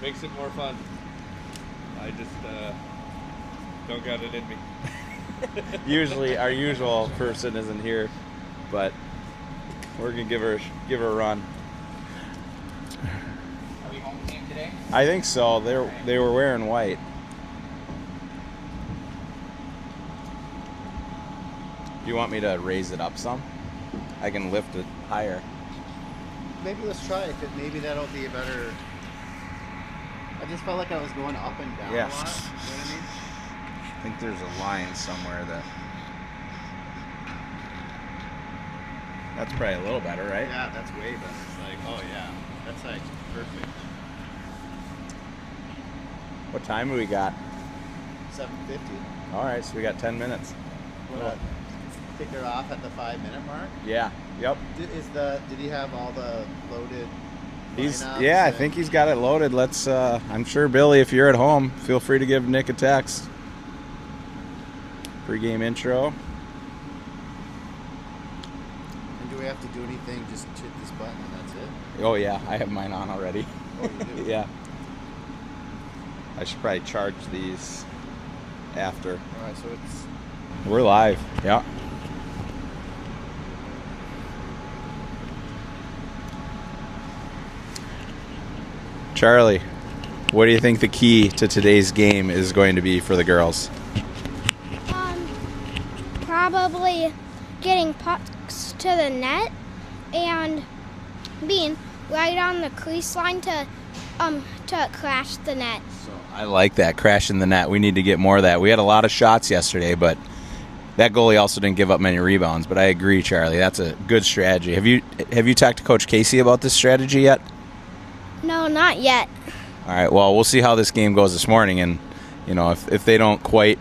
Makes it more fun. I just don't got it in me. Usually, our usual person isn't here, but we're gonna give her a run. Are we home team today? I think so. They were wearing white. You want me to raise it up some? I can lift it higher. Maybe let's try it. Maybe that'll be a better. I just felt like I was going up and down a lot. You know what I mean? I think there's a line somewhere that. That's probably a little better, right? Yeah, that's way better. It's like, oh yeah, that's like perfect. What time do we got? 7:50. All right, so we got 10 minutes. Kick her off at the 5-minute mark. Yeah. Yep. Did he have all the loaded? I think he's got it loaded. Let's. I'm sure Billy, if you're at home, feel free to give Nick a text. Pre-game intro. And do we have to do anything? Just hit this button and that's it. Oh yeah, I have mine on already. Oh, you do? Yeah. I should probably charge these after. All right, so We're live. Yeah. Charlie, what do you think the key to today's game is going to be for the girls? Probably getting pucks to the net and being right on the crease line to crash the net. So I like that, crashing the net. We need to get more of that. We had a lot of shots yesterday, but that goalie also didn't give up many rebounds. But I agree, Charlie, that's a good strategy. Have you talked to Coach Casey about this strategy yet? No, not yet. All right, well, we'll see how this game goes this morning, and if they don't quite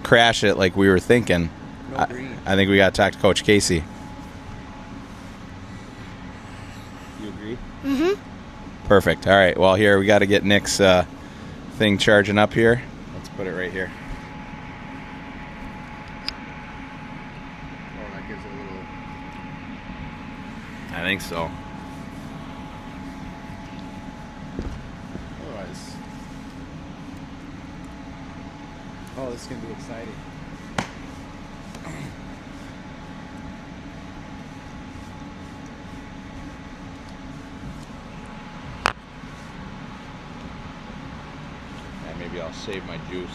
crash it like we were thinking, I think we got to talk to Coach Casey. You agree? Mm-hmm. Perfect. All right, well, here we got to get Nick's thing charging up here. Let's put it right here. oh, that gives it a little. I think so. Otherwise, oh, this is gonna be exciting. Maybe I'll save my juice.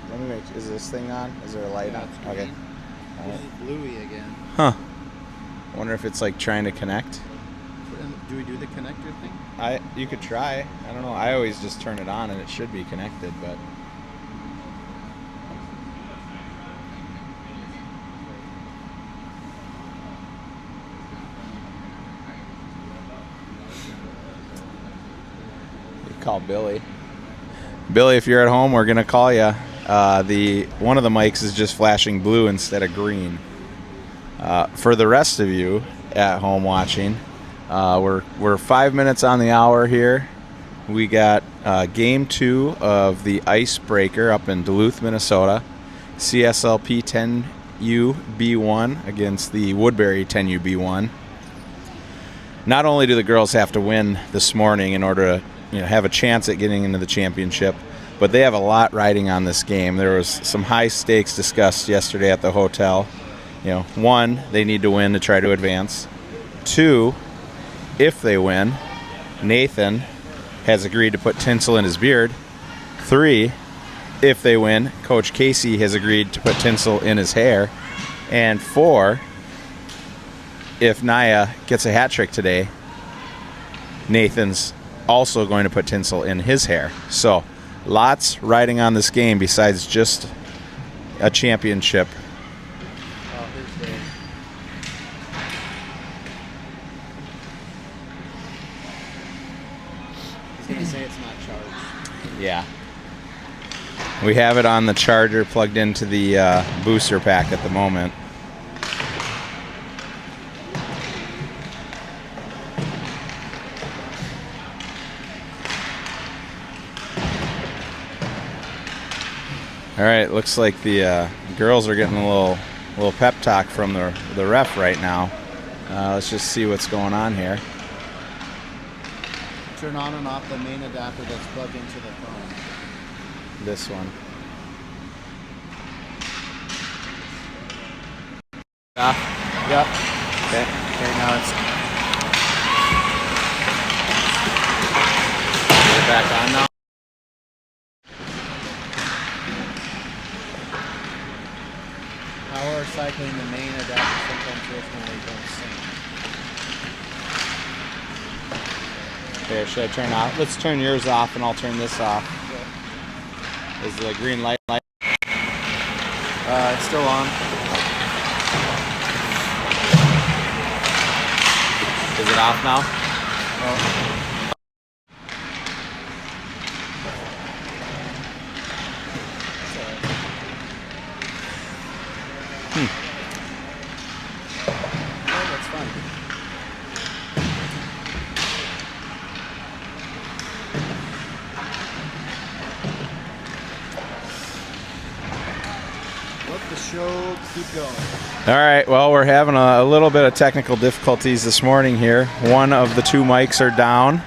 Let me make. Is this thing on? Is there a light on? It's Okay. green. This is bluey again. Huh. I wonder if it's like trying to connect. Do we do the connector thing? You could try. I don't know. I always just turn it on and it should be connected, but. Call Billy. Billy, if you're at home, we're gonna call you. One of the mics is just flashing blue instead of green. For the rest of you at home watching, we're 5 minutes on the hour here. We got game 2 of the Icebreaker up in Duluth, Minnesota. CSLP 10U B1 against the Woodbury 10U B1. Not only do the girls have to win this morning in order to have a chance at getting into the championship, but they have a lot riding on this game. There was some high stakes discussed yesterday at the hotel. 1, they need to win to try to advance. 2, if they win, Nathan has agreed to put tinsel in his beard. 3, if they win, Coach Casey has agreed to put tinsel in his hair. And 4, if Naya gets a hat trick today, Nathan's also going to put tinsel in his hair. So lots riding on this game besides just a championship. Oh, here's the... He's going to say it's not charged. Yeah. We have it on the charger plugged into the booster pack at the moment. All right, looks like the girls are getting a little pep talk from the ref right now. Let's just see what's going on here. Turn on and off the main adapter that's plugged into the phone. This one. Yep. Okay, now it's... Get it back on now. Power cycling the main adapter sometimes goes when they don't sync. Here, should I turn off? Let's turn yours off and I'll turn this off. Okay. Is the green light? It's still on. Is it off now? Oh. That's fine. Let the show keep going. All right, well, we're having a little bit of technical difficulties this morning here. One of the 2 mics are down,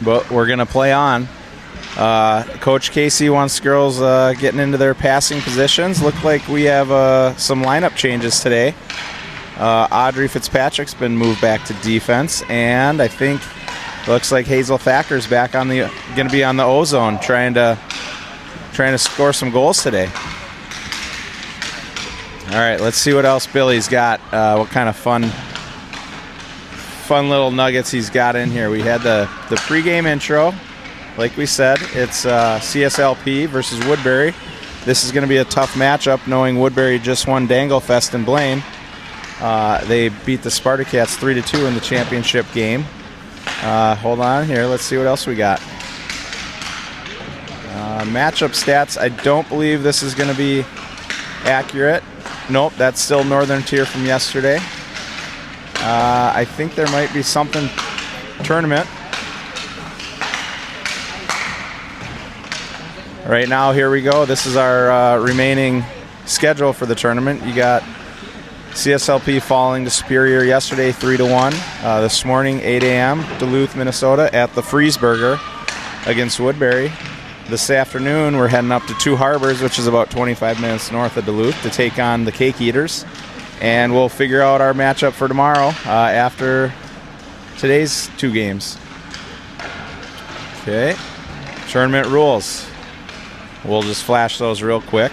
but we're going to play on. Coach Casey wants girls getting into their passing positions. Look like we have some lineup changes today. Audrey Fitzpatrick's been moved back to defense, and I think it looks like Hazel Thacker's back on going to be on the O-zone, trying to score some goals today. All right, let's see what else Billy's got. What kind of fun little nuggets he's got in here. We had the pregame intro. Like we said, it's CSLP versus Woodbury. This is going to be a tough matchup, knowing Woodbury just won Danglefest in Blaine. They beat the Spartans 3-2 in the championship game. Hold on here. Let's see what else we got. Matchup stats. I don't believe this is going to be accurate. Nope, that's still Northern Tier from yesterday. I think there might be something tournament. Right now, here we go. This is our remaining schedule for the tournament. You got CSLP falling to Superior yesterday 3-1. This morning, 8 a.m., Duluth, Minnesota at the Fryberger against Woodbury. This afternoon, we're heading up to Two Harbors, which is about 25 minutes north of Duluth, to take on the Cake Eaters. And we'll figure out our matchup for tomorrow after today's 2 games. Okay. Tournament rules. we'll just flash those real quick.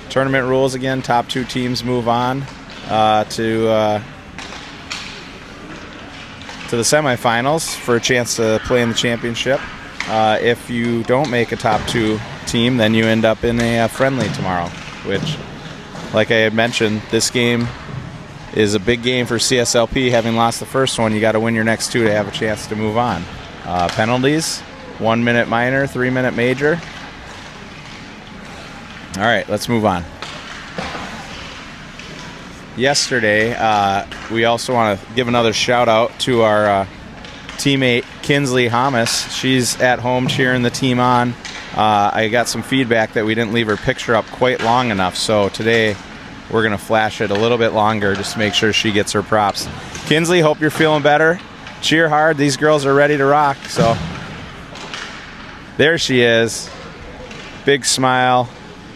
Tournament rules again, top 2 teams move on to the semifinals for a chance to play in the championship. If you don't make a top 2 team, then you end up in a friendly tomorrow, which, like I had mentioned, this game is a big game for CSLP. Having lost the first one, you got to win your next 2 to have a chance to move on. Penalties, 1 minute minor, 3 minute major. All right, let's move on. Yesterday, we also want to give another shout out to our teammate Kinsley Hamas. She's at home cheering the team on. I got some feedback that we didn't leave her picture up quite long enough, so today we're going to flash it a little bit longer just to make sure she gets her props. Kinsley, hope you're feeling better. Cheer hard. These girls are ready to rock. So there she is. Big smile.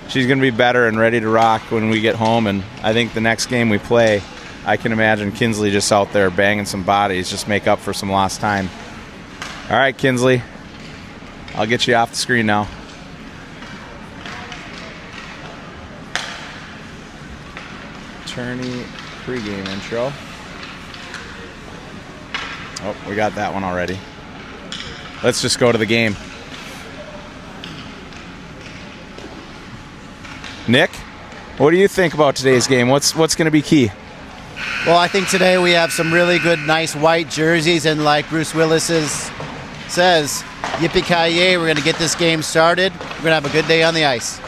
She's going to be better and ready to rock when we get home, and I think the next game we play, I can imagine Kinsley just out there banging some bodies, just make up for some lost time. All right, Kinsley. I'll get you off the screen now. Tourney pregame intro. Oh, we got that one already. Let's just go to the game. Nick, what do you think about today's game? What's going to be key? Well, I think today we have some really good, nice white jerseys, and like Bruce Willis says, yippee-ki-yay, we're going to get this game started. We're going to have a good day on the ice.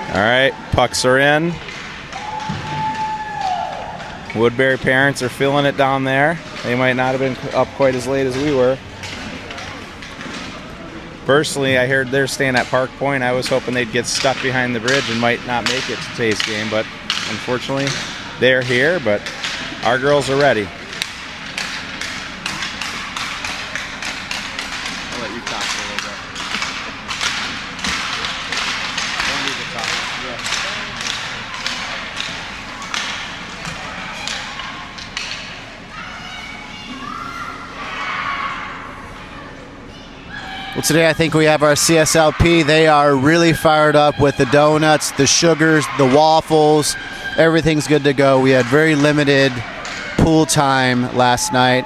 All right, pucks are in. Woodbury parents are feeling it down there. They might not have been up quite as late as we were. Personally, I heard they're staying at Park Point. I was hoping they'd get stuck behind the bridge and might not make it to today's game, but unfortunately, they're here, but our girls are ready. I'll let you talk a little bit. Don't need to talk. Well, today I think we have our CSLP. They are really fired up with the donuts, the sugars, the waffles. Everything's good to go. We had very limited pool time last night.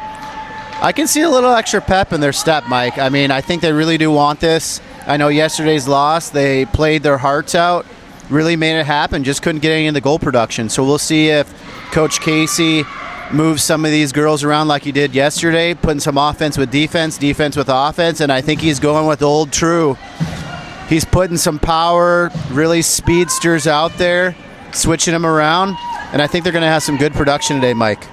I can see a little extra pep in their step, Mike. I mean, I think they really do want this. I know yesterday's loss, they played their hearts out, really made it happen, just couldn't get any of the goal production. So we'll see if Coach Casey moves some of these girls around like he did yesterday, putting some offense with defense, defense with offense, and I think he's going with old true. He's putting some power, really speedsters out there, switching them around, and I think they're going to have some good production today, Mike.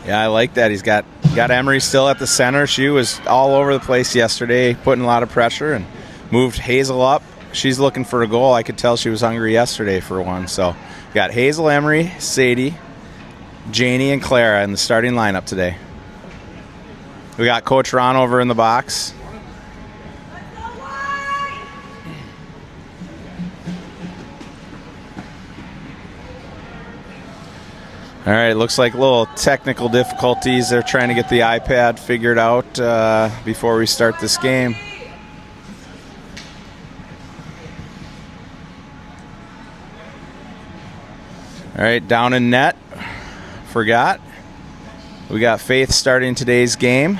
Yeah, I like that. He's got Emery still at the center. She was all over the place yesterday, putting a lot of pressure, and moved Hazel up. She's looking for a goal. I could tell she was hungry yesterday for one, so got Hazel, Emery, Sadie, Janie, and Clara in the starting lineup today. We got Coach Ron over in the box. All right, looks like little technical difficulties. They're trying to get the iPad figured out before we start this game. All right, down in net. Forgot. We got Faith starting today's game.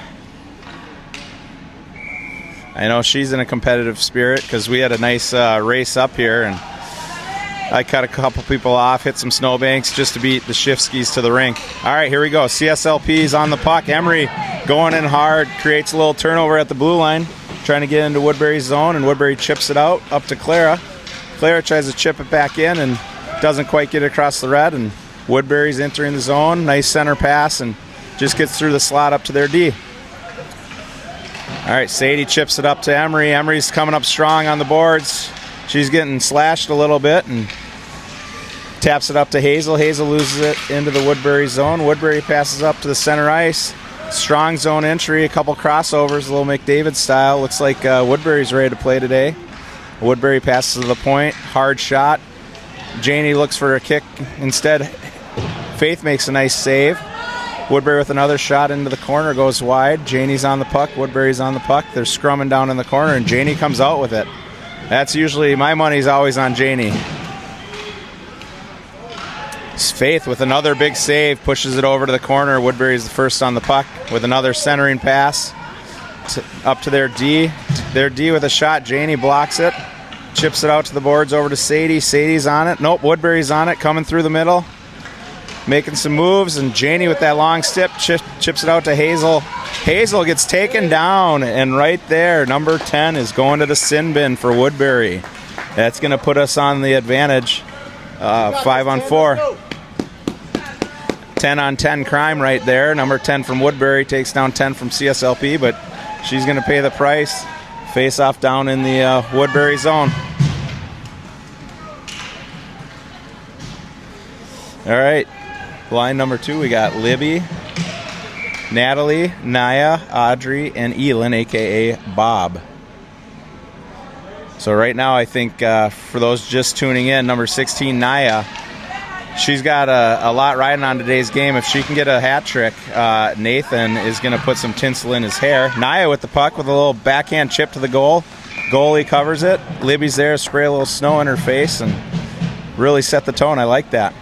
I know she's in a competitive spirit because we had a nice race up here, and I cut a couple people off, hit some snowbanks just to beat the Shifskis to the rink. All right, here we go. CSLP's on the puck. Emery going in hard, creates a little turnover at the blue line, trying to get into Woodbury's zone, and Woodbury chips it out up to Clara. Clara tries to chip it back in and doesn't quite get across the red, and Woodbury's entering the zone. Nice center pass, and just gets through the slot up to their D. All right, Sadie chips it up to Emery. Emery's coming up strong on the boards. She's getting slashed a little bit and taps it up to Hazel. Hazel loses it into the Woodbury zone. Woodbury passes up to the center ice. Strong zone entry, a couple crossovers, a little McDavid style. Looks like Woodbury's ready to play today. Woodbury passes to the point. Hard shot. Janie looks for a kick instead. Faith makes a nice save. Woodbury with another shot into the corner, goes wide. Janie's on the puck, Woodbury's on the puck. They're scrumming down in the corner, and Janie comes out with it. That's usually, my money's always on Janie. Faith with another big save, pushes it over to the corner. Woodbury's the first on the puck with another centering pass up to their D. Their D with a shot. Janie blocks it, chips it out to the boards over to Sadie. Sadie's on it. Nope, Woodbury's on it, coming through the middle, making some moves, and Janie with that long step chips it out to Hazel. Hazel gets taken down, and right there, number 10 is going to the sin bin for Woodbury. That's going to put us on the advantage. 5-on-4. 10-on-10 crime right there. Number 10 from Woodbury takes down 10 from CSLP, but she's going to pay the price. Face off down in the Woodbury zone. All right. Line number 2, we got Libby, Natalie, Naya, Audrey, and Elin, a.k.a. Bob. So right now, I think for those just tuning in, number 16, Naya, she's got a lot riding on today's game. If she can get a hat trick, Nathan is going to put some tinsel in his hair. Naya with the puck with a little backhand chip to the goal. Goalie covers it. Libby's there, spray a little snow in her face, and really set the tone. I like that.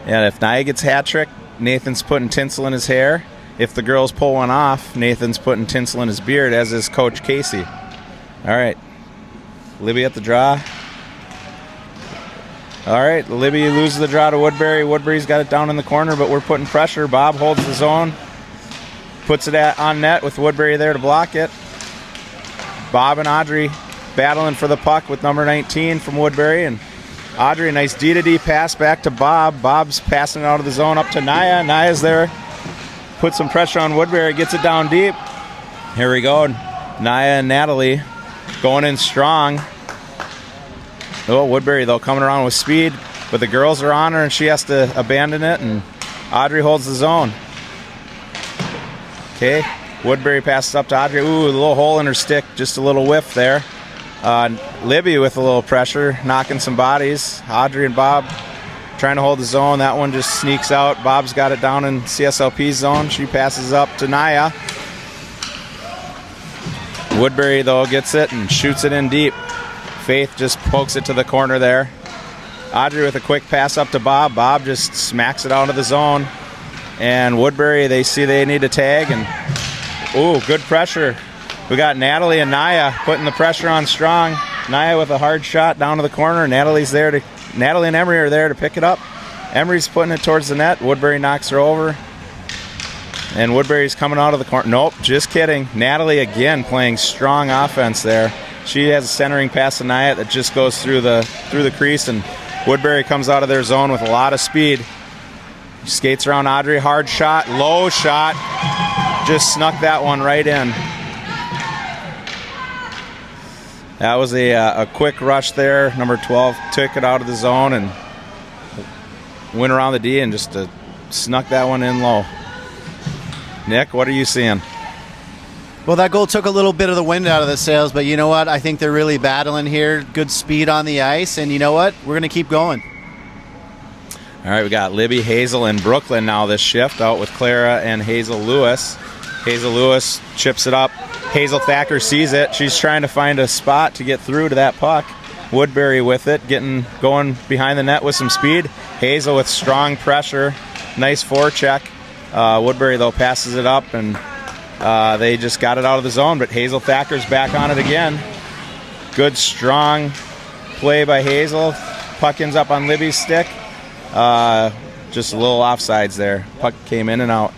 And if Naya gets a hat trick, Nathan's putting tinsel in his hair. If the girls pull one off, Nathan's putting tinsel in his beard, as is Coach Casey. All right. Libby at the draw. All right, Libby loses the draw to Woodbury. Woodbury's got it down in the corner, but we're putting pressure. Bob holds the zone, puts it on net with Woodbury there to block it. Bob and Audrey battling for the puck with number 19 from Woodbury, and Audrey, a nice D-to-D pass back to Bob. Bob's passing it out of the zone up to Naya. Naya's there. Put some pressure on Woodbury. Gets it down deep. Here we go. Naya and Natalie going in strong. Oh, Woodbury, though, coming around with speed. But the girls are on her, and she has to abandon it. And Audrey holds the zone. Okay. Woodbury passes up to Audrey. Ooh, a little hole in her stick. Just a little whiff there. Libby with a little pressure, knocking some bodies. Audrey and Bob trying to hold the zone. That one just sneaks out. Bob's got it down in CSLP's zone. She passes up to Naya. Woodbury, though, gets it and shoots it in deep. Faith just pokes it to the corner there. Audrey with a quick pass up to Bob. Bob just smacks it out of the zone. And Woodbury, they see they need a tag. And, ooh, good pressure. We got Natalie and Naya putting the pressure on strong. Naya with a hard shot down to the corner. Natalie and Emery are there to pick it up. Emery's putting it towards the net. Woodbury knocks her over. And Woodbury's coming out of the corner. Nope, just kidding. Natalie again playing strong offense there. She has a centering pass to Naya that just goes through the crease, and Woodbury comes out of their zone with a lot of speed. Skates around Audrey. Hard shot, low shot. Just snuck that one right in. That was a quick rush there. Number 12 took it out of the zone and went around the D and just snuck that one in low. Nick, what are you seeing? Well, that goal took a little bit of the wind out of the sails, but you know what? I think they're really battling here. Good speed on the ice, and you know what? We're going to keep going. All right, we got Libby, Hazel, and Brooklyn now this shift, out with Clara and Hazel Lewis. Hazel Lewis chips it up. Hazel Thacker sees it. She's trying to find a spot to get through to that puck. Woodbury with it, going behind the net with some speed. Hazel with strong pressure. Nice forecheck. Woodbury, though, passes it up, and they just got it out of the zone, but Hazel Thacker's back on it again. Good, strong play by Hazel. Puck ends up on Libby's stick. Just a little offsides there. Puck came in and out.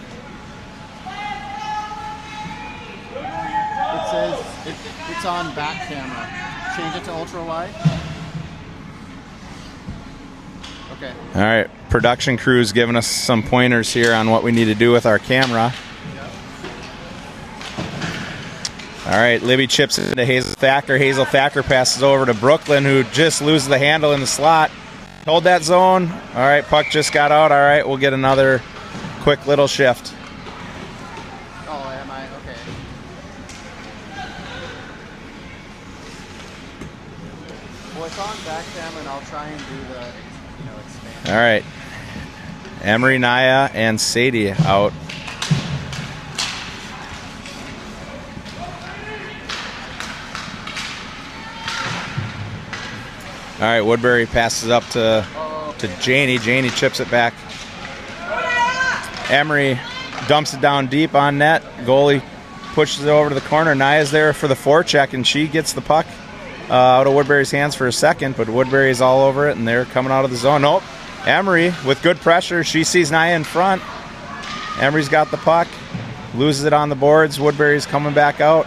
It says it's on back camera. Change it to ultra wide. Okay. All right, production crew's giving us some pointers here on what we need to do with our camera. All right, Libby chips it into Hazel Thacker. Hazel Thacker passes over to Brooklyn, who just loses the handle in the slot. Hold that zone. All right, puck just got out. All right, we'll get another quick little shift. Oh, am I? Okay. check them, and I'll try and do the expand. All right. Emery, Naya, and Sadie out. All right, Woodbury passes up to Janie. Janie chips it back. Emery dumps it down deep on net. Goalie pushes it over to the corner. Naya's there for the forecheck, and she gets the puck out of Woodbury's hands for a second, but Woodbury's all over it, and they're coming out of the zone. Nope. Emery with good pressure. She sees Naya in front. Emery's got the puck. Loses it on the boards. Woodbury's coming back out.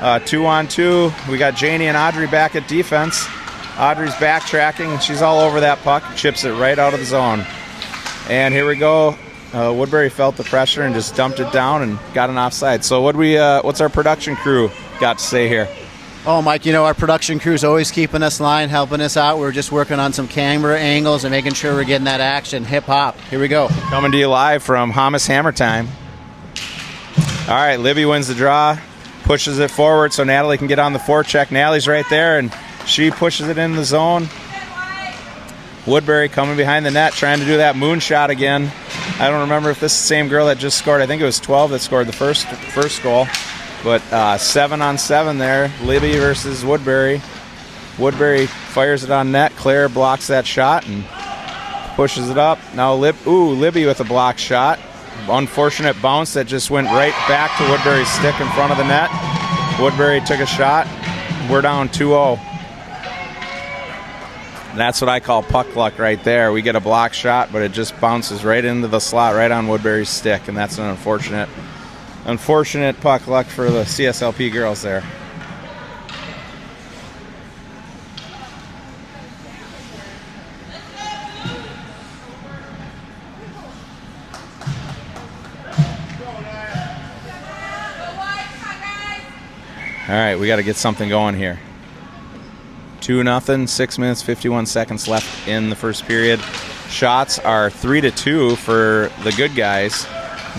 2-on-2. We got Janie and Audrey back at defense. Audrey's backtracking. She's all over that puck. Chips it right out of the zone. And here we go. Woodbury felt the pressure and just dumped it down and got an offside. So what's our production crew got to say here? Oh, Mike, our production crew's always keeping us line, helping us out. We're just working on some camera angles and making sure we're getting that action. Hip-hop. Here we go. Coming to you live from Hamas Hammer Time. All right, Libby wins the draw, pushes it forward so Natalie can get on the forecheck. Natalie's right there, and she pushes it in the zone. Woodbury coming behind the net, trying to do that moonshot again. I don't remember if this is the same girl that just scored. I think it was 12 that scored the first goal. But 7-on-7 there, Libby versus Woodbury. Woodbury fires it on net. Claire blocks that shot and pushes it up. Now Libby with a block shot. Unfortunate bounce that just went right back to Woodbury's stick in front of the net. Woodbury took a shot. We're down 2-0. That's what I call puck luck right there. We get a block shot, but it just bounces right into the slot, right on Woodbury's stick, and that's an unfortunate puck luck for the CSLP girls there. All right, we got to get something going here. 2-0, 6 minutes, 51 seconds left in the first period. Shots are 3-2 for the good guys,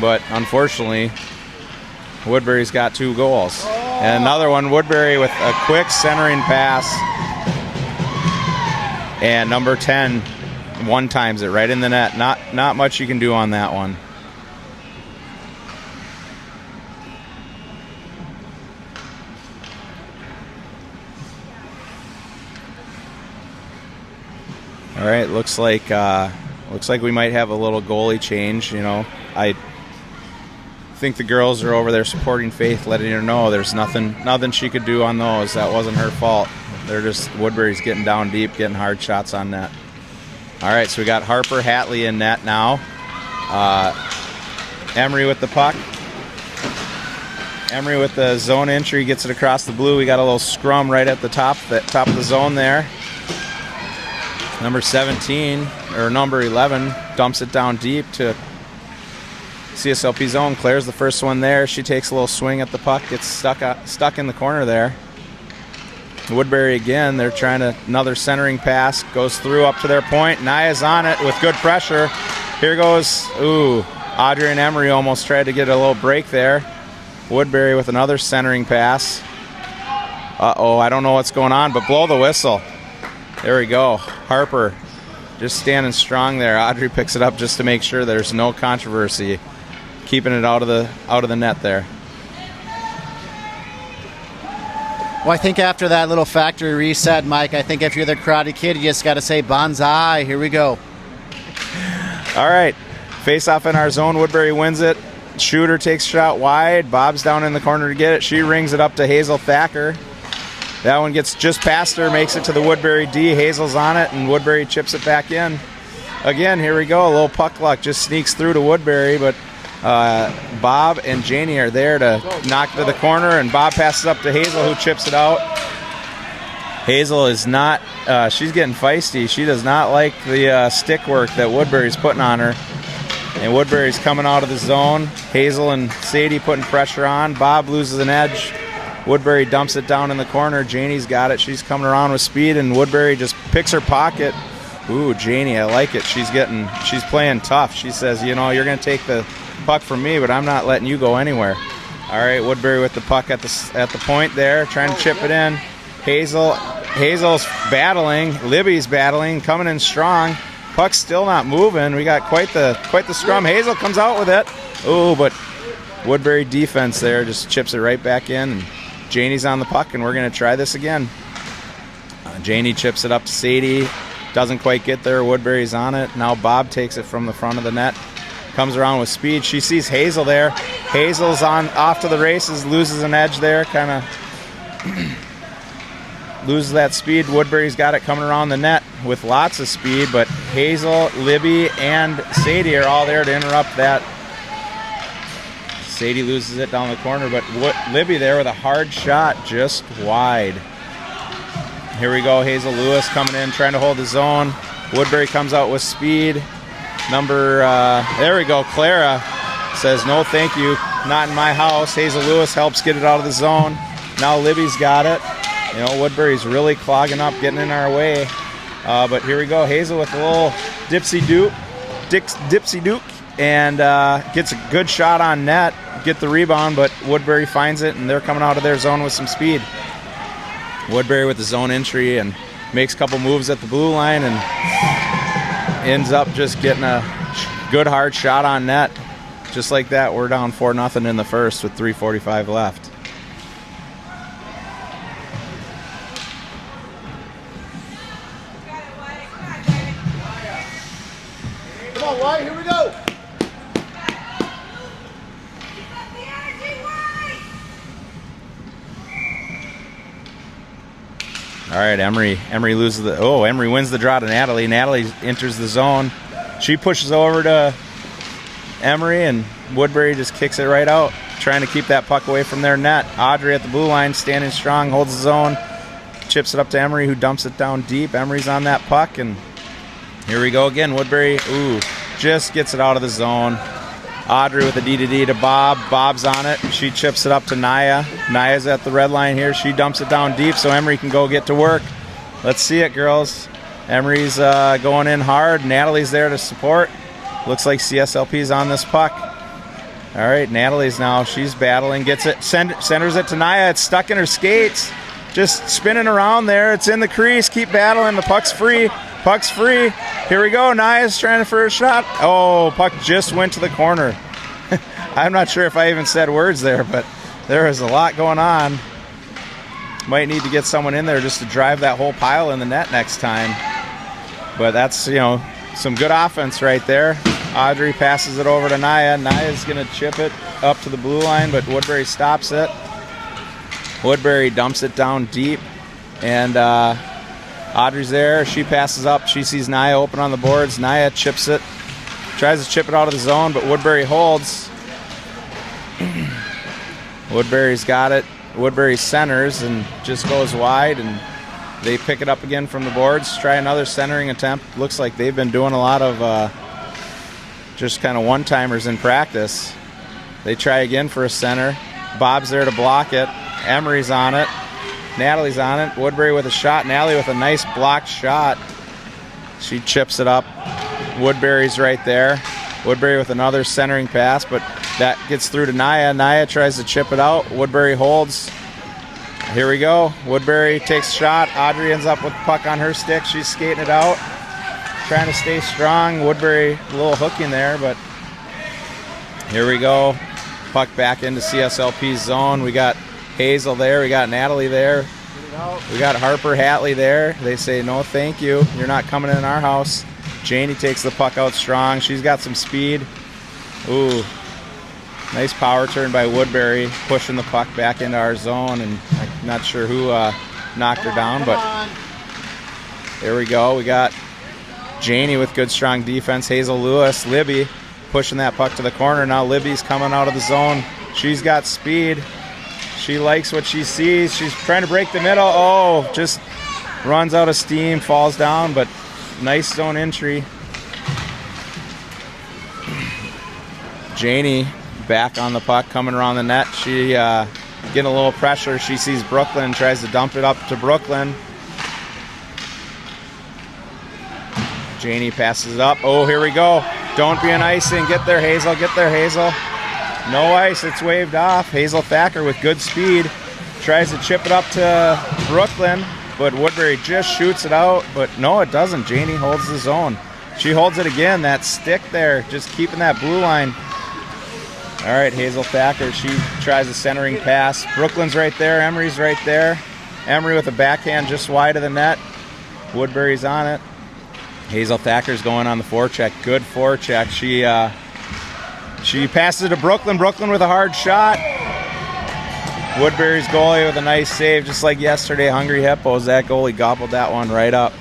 but unfortunately, Woodbury's got 2 goals. And another one, Woodbury with a quick centering pass. And number 10 one-times it right in the net. Not much you can do on that one. All right, looks like we might have a little goalie change. I think the girls are over there supporting Faith, letting her know there's nothing she could do on those. That wasn't her fault. They're just Woodbury's getting down deep, getting hard shots on net. All right, so we got Harper, Hatley in net now. Emery with the puck. Emery with the zone entry, gets it across the blue. We got a little scrum right at the top of the zone there. Number 17, or number 11, dumps it down deep to CSLP zone. Claire's the first one there. She takes a little swing at the puck, gets stuck in the corner there. Woodbury again, they're trying another centering pass, goes through up to their point. Naya's on it with good pressure. Here goes, Audrey and Emery almost tried to get a little break there. Woodbury with another centering pass. I don't know what's going on, but blow the whistle. There we go. Harper just standing strong there. Audrey picks it up just to make sure there's no controversy, keeping it out of the net there. Well, I think after that little factory reset, Mike, I think if you're the Karate Kid, you just got to say bonsai. Here we go. All right. Face off in our zone. Woodbury wins it. Shooter takes a shot wide. Bob's down in the corner to get it. She rings it up to Hazel Thacker. That one gets just past her, makes it to the Woodbury D. Hazel's on it, and Woodbury chips it back in. Again, here we go. A little puck luck just sneaks through to Woodbury, but Bob and Janie are there to knock to the corner, and Bob passes up to Hazel, who chips it out. Hazel is not, she's getting feisty. She does not like the stick work that Woodbury's putting on her. And Woodbury's coming out of the zone. Hazel and Sadie putting pressure on. Bob loses an edge. Woodbury dumps it down in the corner. Janie's got it. She's coming around with speed, and Woodbury just picks her pocket. Ooh, Janie, I like it. She's playing tough. She says, you're going to take the puck from me, but I'm not letting you go anywhere. All right, Woodbury with the puck at the point there, trying to chip it in. Hazel's battling. Libby's battling, coming in strong. Puck's still not moving. We got quite the scrum. Hazel comes out with it. Oh, but Woodbury defense there just chips it right back in. And Janie's on the puck, and we're going to try this again. Janie chips it up to Sadie. Doesn't quite get there. Woodbury's on it. Now Bob takes it from the front of the net. Comes around with speed. She sees Hazel there. Hazel's off to the races. Loses an edge there. Kind of loses that speed. Woodbury's got it coming around the net with lots of speed. But Hazel, Libby, and Sadie are all there to interrupt that. Sadie loses it down the corner. But Libby there with a hard shot just wide. Here we go. Hazel Lewis coming in, trying to hold the zone. Woodbury comes out with speed. There we go. Clara says, no, thank you. Not in my house. Hazel Lewis helps get it out of the zone. Now Libby's got it. You know, Woodbury's really clogging up, getting in our way. But here we go. Hazel with a little dipsy duke, and gets a good shot on net. Get the rebound, but Woodbury finds it, and they're coming out of their zone with some speed. Woodbury with the zone entry and makes a couple moves at the blue line and ends up just getting a good hard shot on net. Just like that, we're down 4-0 in the first with 3:45 left. Come on, White, here we go. All right, Emery loses Emery wins the draw to Natalie. Natalie enters the zone. She pushes over to Emery, and Woodbury just kicks it right out, trying to keep that puck away from their net. Audrey at the blue line, standing strong, holds the zone, chips it up to Emery, who dumps it down deep. Emery's on that puck, and here we go again. Woodbury, just gets it out of the zone. Audrey with a D to Bob. Bob's on it. She chips it up to Naya. Naya's at the red line here. She dumps it down deep so Emery can go get to work. Let's see it, girls. Emery's going in hard. Natalie's there to support. Looks like CSLP's on this puck. All right, Natalie's now. She's battling. Gets it. Centers it to Naya. It's stuck in her skates. Just spinning around there. It's in the crease. Keep battling. The puck's free. Puck's free. Here we go. Naya's trying for a shot. Oh, puck just went to the corner. I'm not sure if I even said words there, but there is a lot going on. Might need to get someone in there just to drive that whole pile in the net next time. But that's, some good offense right there. Audrey passes it over to Naya. Naya's going to chip it up to the blue line, but Woodbury stops it. Woodbury dumps it down deep, and Audrey's there. She passes up. She sees Naya open on the boards. Naya chips it. Tries to chip it out of the zone, but Woodbury holds. Woodbury's got it. Woodbury centers and just goes wide, and they pick it up again from the boards. Try another centering attempt. Looks like they've been doing a lot of just kind of one-timers in practice. They try again for a center. Bob's there to block it. Emery's on it. Natalie's on it. Woodbury with a shot. Natalie with a nice blocked shot. She chips it up. Woodbury's right there. Woodbury with another centering pass, but that gets through to Naya. Naya tries to chip it out. Woodbury holds. Here we go. Woodbury takes a shot. Audrey ends up with the puck on her stick. She's skating it out. Trying to stay strong. Woodbury a little hooking there, but here we go. Puck back into CSLP's zone. We got Hazel there. We got Natalie there. We got Harper Hatley there. They say, no, thank you. You're not coming in our house. Janie takes the puck out strong. She's got some speed. Ooh. Nice power turn by Woodbury, pushing the puck back into our zone, and I'm not sure who knocked her down, but there we go. We got Janie with good, strong defense. Hazel Lewis, Libby pushing that puck to the corner. Now Libby's coming out of the zone. She's got speed. She likes what she sees. She's trying to break the middle. Oh, just runs out of steam, falls down, but nice zone entry. Janie back on the puck, coming around the net. She getting a little pressure. She sees Brooklyn and tries to dump it up to Brooklyn. Janie passes it up. Oh, here we go. Don't be an icing. Get there, Hazel. Get there, Hazel. No ice. It's waved off. Hazel Thacker with good speed. tries to chip it up to Brooklyn, but Woodbury just shoots it out. But no, it doesn't. Janie holds the zone. She holds it again. That stick there, just keeping that blue line. All right, Hazel Thacker, she tries a centering pass. Brooklyn's right there. Emery's right there. Emery with a backhand just wide of the net. Woodbury's on it. Hazel Thacker's going on the forecheck. Good forecheck. She passes it to Brooklyn. Brooklyn with a hard shot. Woodbury's goalie with a nice save, just like yesterday. Hungry Hippos. That goalie gobbled that one right up.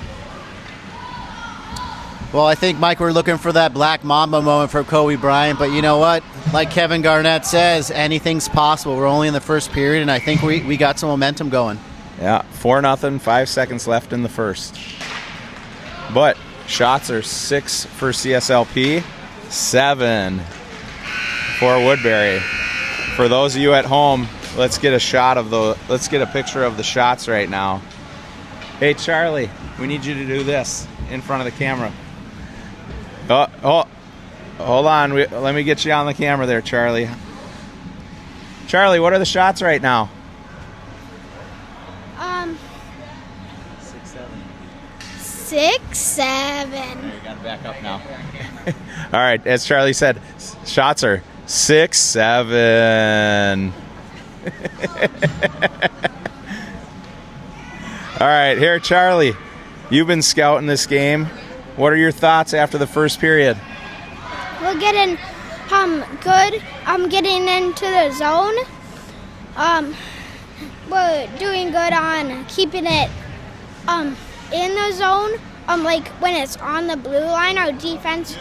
Well, I think, Mike, we're looking for that Black Mamba moment for Kobe Bryant, but you know what? Like Kevin Garnett says, anything's possible. We're only in the first period, and I think we got some momentum going. Yeah, 4-0, 5 seconds left in the first. But shots are 6 for CSLP, 7 for Woodbury. For those of you at home, let's get a picture of the shots right now. Hey, Charlie, we need you to do this in front of the camera. Oh, hold on. Let me get you on the camera there, Charlie. Charlie, what are the shots right now? 6, 7. You got to back up now. All right, as Charlie said, shots are 6, 7. All right, here, Charlie. You've been scouting this game. What are your thoughts after the first period? We're getting good. I'm getting into the zone. We're doing good on keeping it in the zone. Like when it's on the blue line, our defense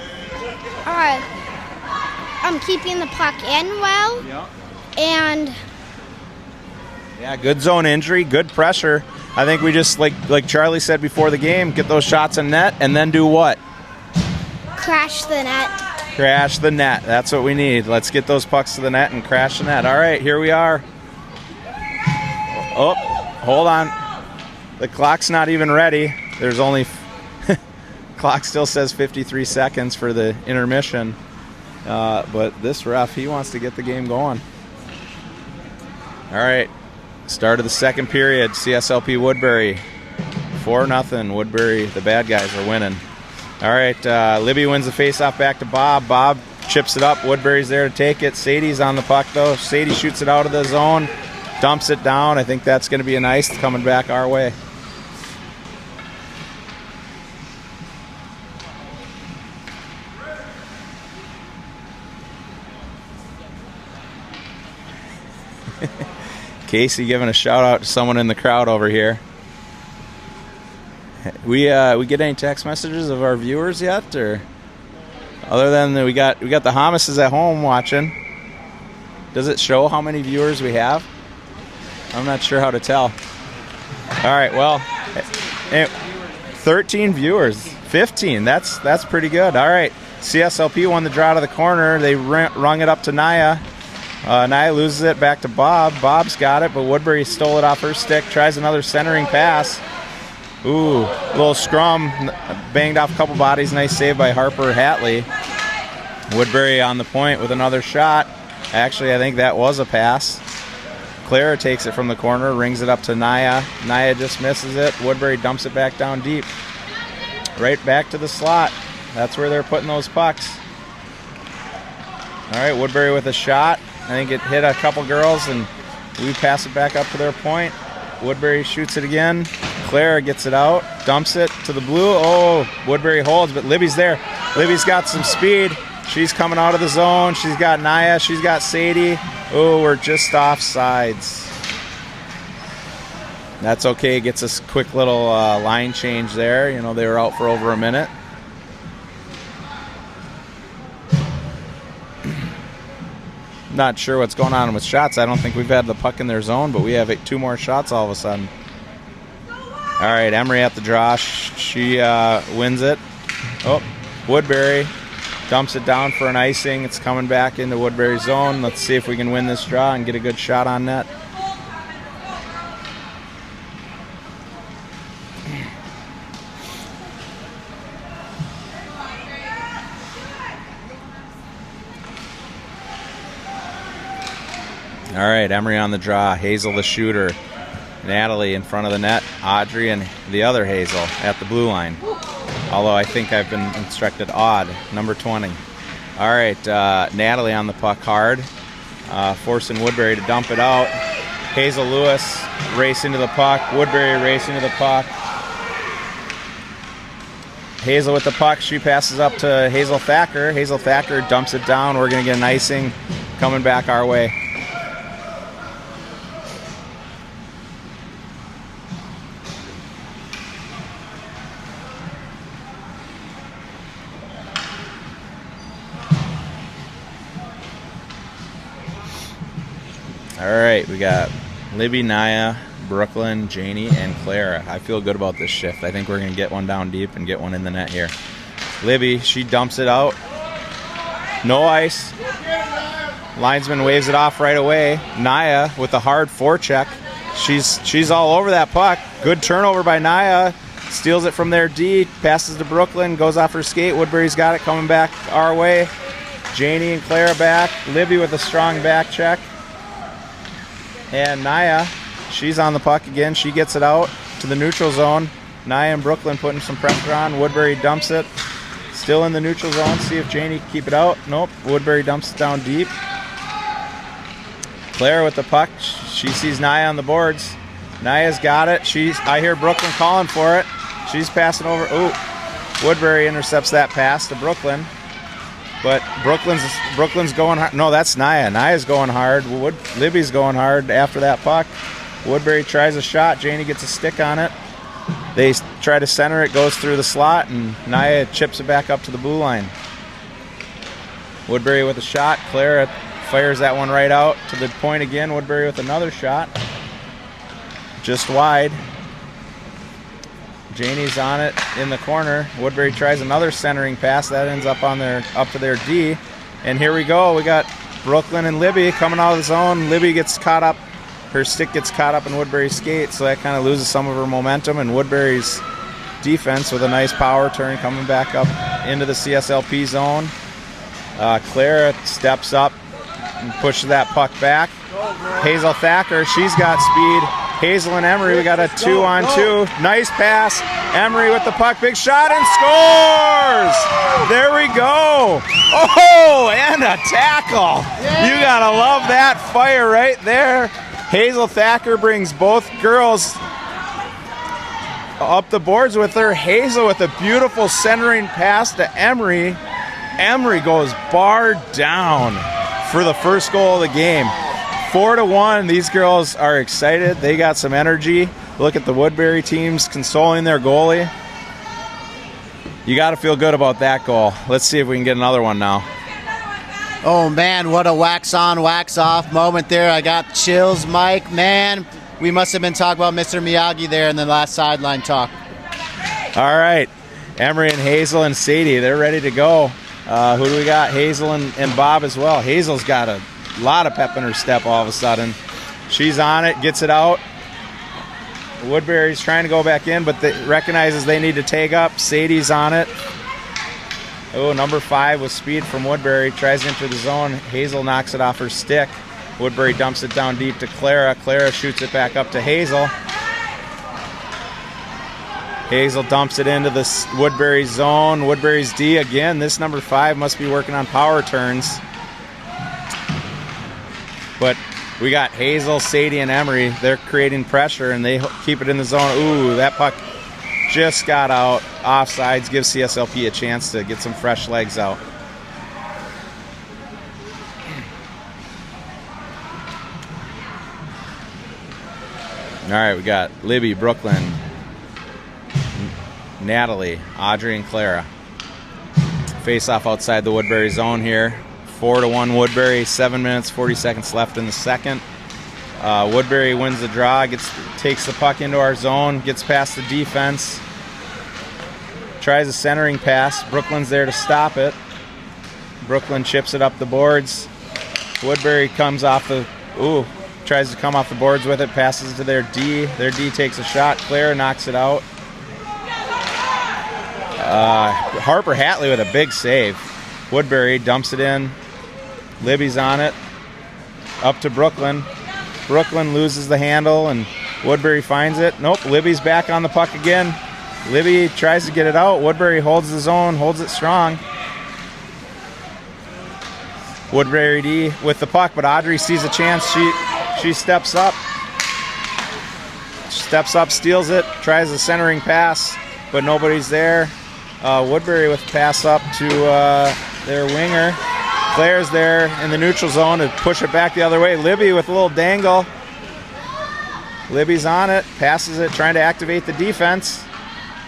keeping the puck in well. Yeah. And yeah, good zone injury, good pressure. I think we just, like Charlie said before the game, get those shots in net and then do what? crash the net. Crash the net. That's what we need. Let's get those pucks to the net and crash the net. All right, here we are. Oh, hold on. The clock's not even ready. There's only... clock still says 53 seconds for the intermission. But this ref, he wants to get the game going. All right. Start of the second period. CSLP Woodbury. 4-0. Woodbury, the bad guys, are winning. All right. Libby wins the faceoff back to Bob. Bob chips it up. Woodbury's there to take it. Sadie's on the puck, though. Sadie shoots it out of the zone. Dumps it down. I think that's going to be a nice coming back our way. Casey giving a shout out to someone in the crowd over here. We get any text messages of our viewers yet, or other than we got the Hamases at home watching? Does it show how many viewers we have? I'm not sure how to tell. All right, well, 13 viewers, 15. That's pretty good. All right, CSLP won the draw to the corner. They rung it up to Naya. Naya loses it back to Bob. Bob's got it, but Woodbury stole it off her stick. Tries another centering pass. Ooh, little scrum. Banged off a couple bodies. Nice save by Harper Hatley. Woodbury on the point with another shot. Actually, I think that was a pass. Clara takes it from the corner, rings it up to Naya. Naya just misses it. Woodbury dumps it back down deep. Right back to the slot. That's where they're putting those pucks. All right, Woodbury with a shot. I think it hit a couple girls, and we pass it back up to their point. Woodbury shoots it again. Clara gets it out, dumps it to the blue. Oh, Woodbury holds, but Libby's there. Libby's got some speed. She's coming out of the zone. She's got Naya. She's got Sadie. Oh, we're just off sides. That's okay. Gets us a quick little line change there. You know, they were out for over a minute. Not sure what's going on with shots. I don't think we've had the puck in their zone, but we have 2 more shots all of a sudden. All right, Emery at the draw. She wins it. Oh, Woodbury dumps it down for an icing. It's coming back into Woodbury's zone. Let's see if we can win this draw and get a good shot on net. All right, Emery on the draw. Hazel the shooter. Natalie in front of the net. Audrey and the other Hazel at the blue line. Although I think I've been instructed odd, number 20. All right, Natalie on the puck hard. Forcing Woodbury to dump it out. Hazel Lewis race into the puck. Woodbury race into the puck. Hazel with the puck. She passes up to Hazel Thacker. Hazel Thacker dumps it down. We're going to get an icing coming back our way. All right, we got Libby, Naya, Brooklyn, Janie, and Clara. I feel good about this shift. I think we're going to get one down deep and get one in the net here. Libby, she dumps it out. No ice. Linesman waves it off right away. Naya with a hard forecheck. She's all over that puck. Good turnover by Naya. Steals it from their D. Passes to Brooklyn. Goes off her skate. Woodbury's got it coming back our way. Janie and Clara back. Libby with a strong back check. And Naya, she's on the puck again. She gets it out to the neutral zone. Naya and Brooklyn putting some pressure on. Woodbury dumps it. Still in the neutral zone. See if Janie can keep it out. Nope. Woodbury dumps it down deep. Clara with the puck. She sees Naya on the boards. Naya's got it. I hear Brooklyn calling for it. She's passing over. Ooh. Woodbury intercepts that pass to Brooklyn. But Brooklyn's going hard. No, that's Naya. Naya's going hard. Libby's going hard after that puck. Woodbury tries a shot. Janie gets a stick on it. They try to center it. Goes through the slot, and Naya chips it back up to the blue line. Woodbury with a shot. Clara fires that one right out to the point again. Woodbury with another shot. Just wide. Janie's on it in the corner. Woodbury tries another centering pass. That ends up up to their D. And here we go. We got Brooklyn and Libby coming out of the zone. Libby gets caught up. Her stick gets caught up in Woodbury's skate, so that kind of loses some of her momentum. And Woodbury's defense with a nice power turn coming back up into the CSLP zone. Clara steps up and pushes that puck back. Hazel Thacker, she's got speed. Hazel and Emery, we got a 2-on-2. Nice pass. Emery with the puck, big shot, and scores! There we go. Oh, and a tackle. You gotta love that fire right there. Hazel Thacker brings both girls up the boards with her. Hazel with a beautiful centering pass to Emery. Emery goes bar down for the first goal of the game. 4-1. These girls are excited. They got some energy. Look at the Woodbury teams consoling their goalie. You got to feel good about that goal. Let's see if we can get another one now. Oh, man, what a wax on, wax off moment there. I got chills, Mike. Man, we must have been talking about Mr. Miyagi there in the last sideline talk. All right. Emery and Hazel and Sadie, they're ready to go. Who do we got? Hazel and Bob as well. Hazel's got a lot of pep in her step all of a sudden. She's on it, gets it out. Woodbury's trying to go back in, but recognizes they need to take up. Sadie's on it. Oh, number 5 with speed from Woodbury. Tries to enter the zone. Hazel knocks it off her stick. Woodbury dumps it down deep to Clara. Clara shoots it back up to Hazel. Hazel dumps it into the Woodbury zone. Woodbury's D again. This number 5 must be working on power turns. But we got Hazel, Sadie, and Emery. They're creating pressure, and they keep it in the zone. Ooh, that puck just got out. Offsides gives CSLP a chance to get some fresh legs out. All right, we got Libby, Brooklyn, Natalie, Audrey, and Clara. Face off outside the Woodbury zone here. 4-1 Woodbury, 7 minutes, 40 seconds left in the second. Woodbury wins the draw, takes the puck into our zone, gets past the defense, tries a centering pass. Brooklyn's there to stop it. Brooklyn chips it up the boards. Woodbury comes off tries to come off the boards with it, passes to their D. Their D takes a shot. Clara knocks it out. Harper Hatley with a big save. Woodbury dumps it in. Libby's on it. Up to Brooklyn. Brooklyn loses the handle, and Woodbury finds it. Nope, Libby's back on the puck again. Libby tries to get it out. Woodbury holds the zone, holds it strong. Woodbury D with the puck, but Audrey sees a chance. She steps up. Steps up, steals it, tries a centering pass, but nobody's there. Woodbury with the pass up to their winger. Claire's there in the neutral zone to push it back the other way. Libby with a little dangle. Libby's on it, passes it, trying to activate the defense.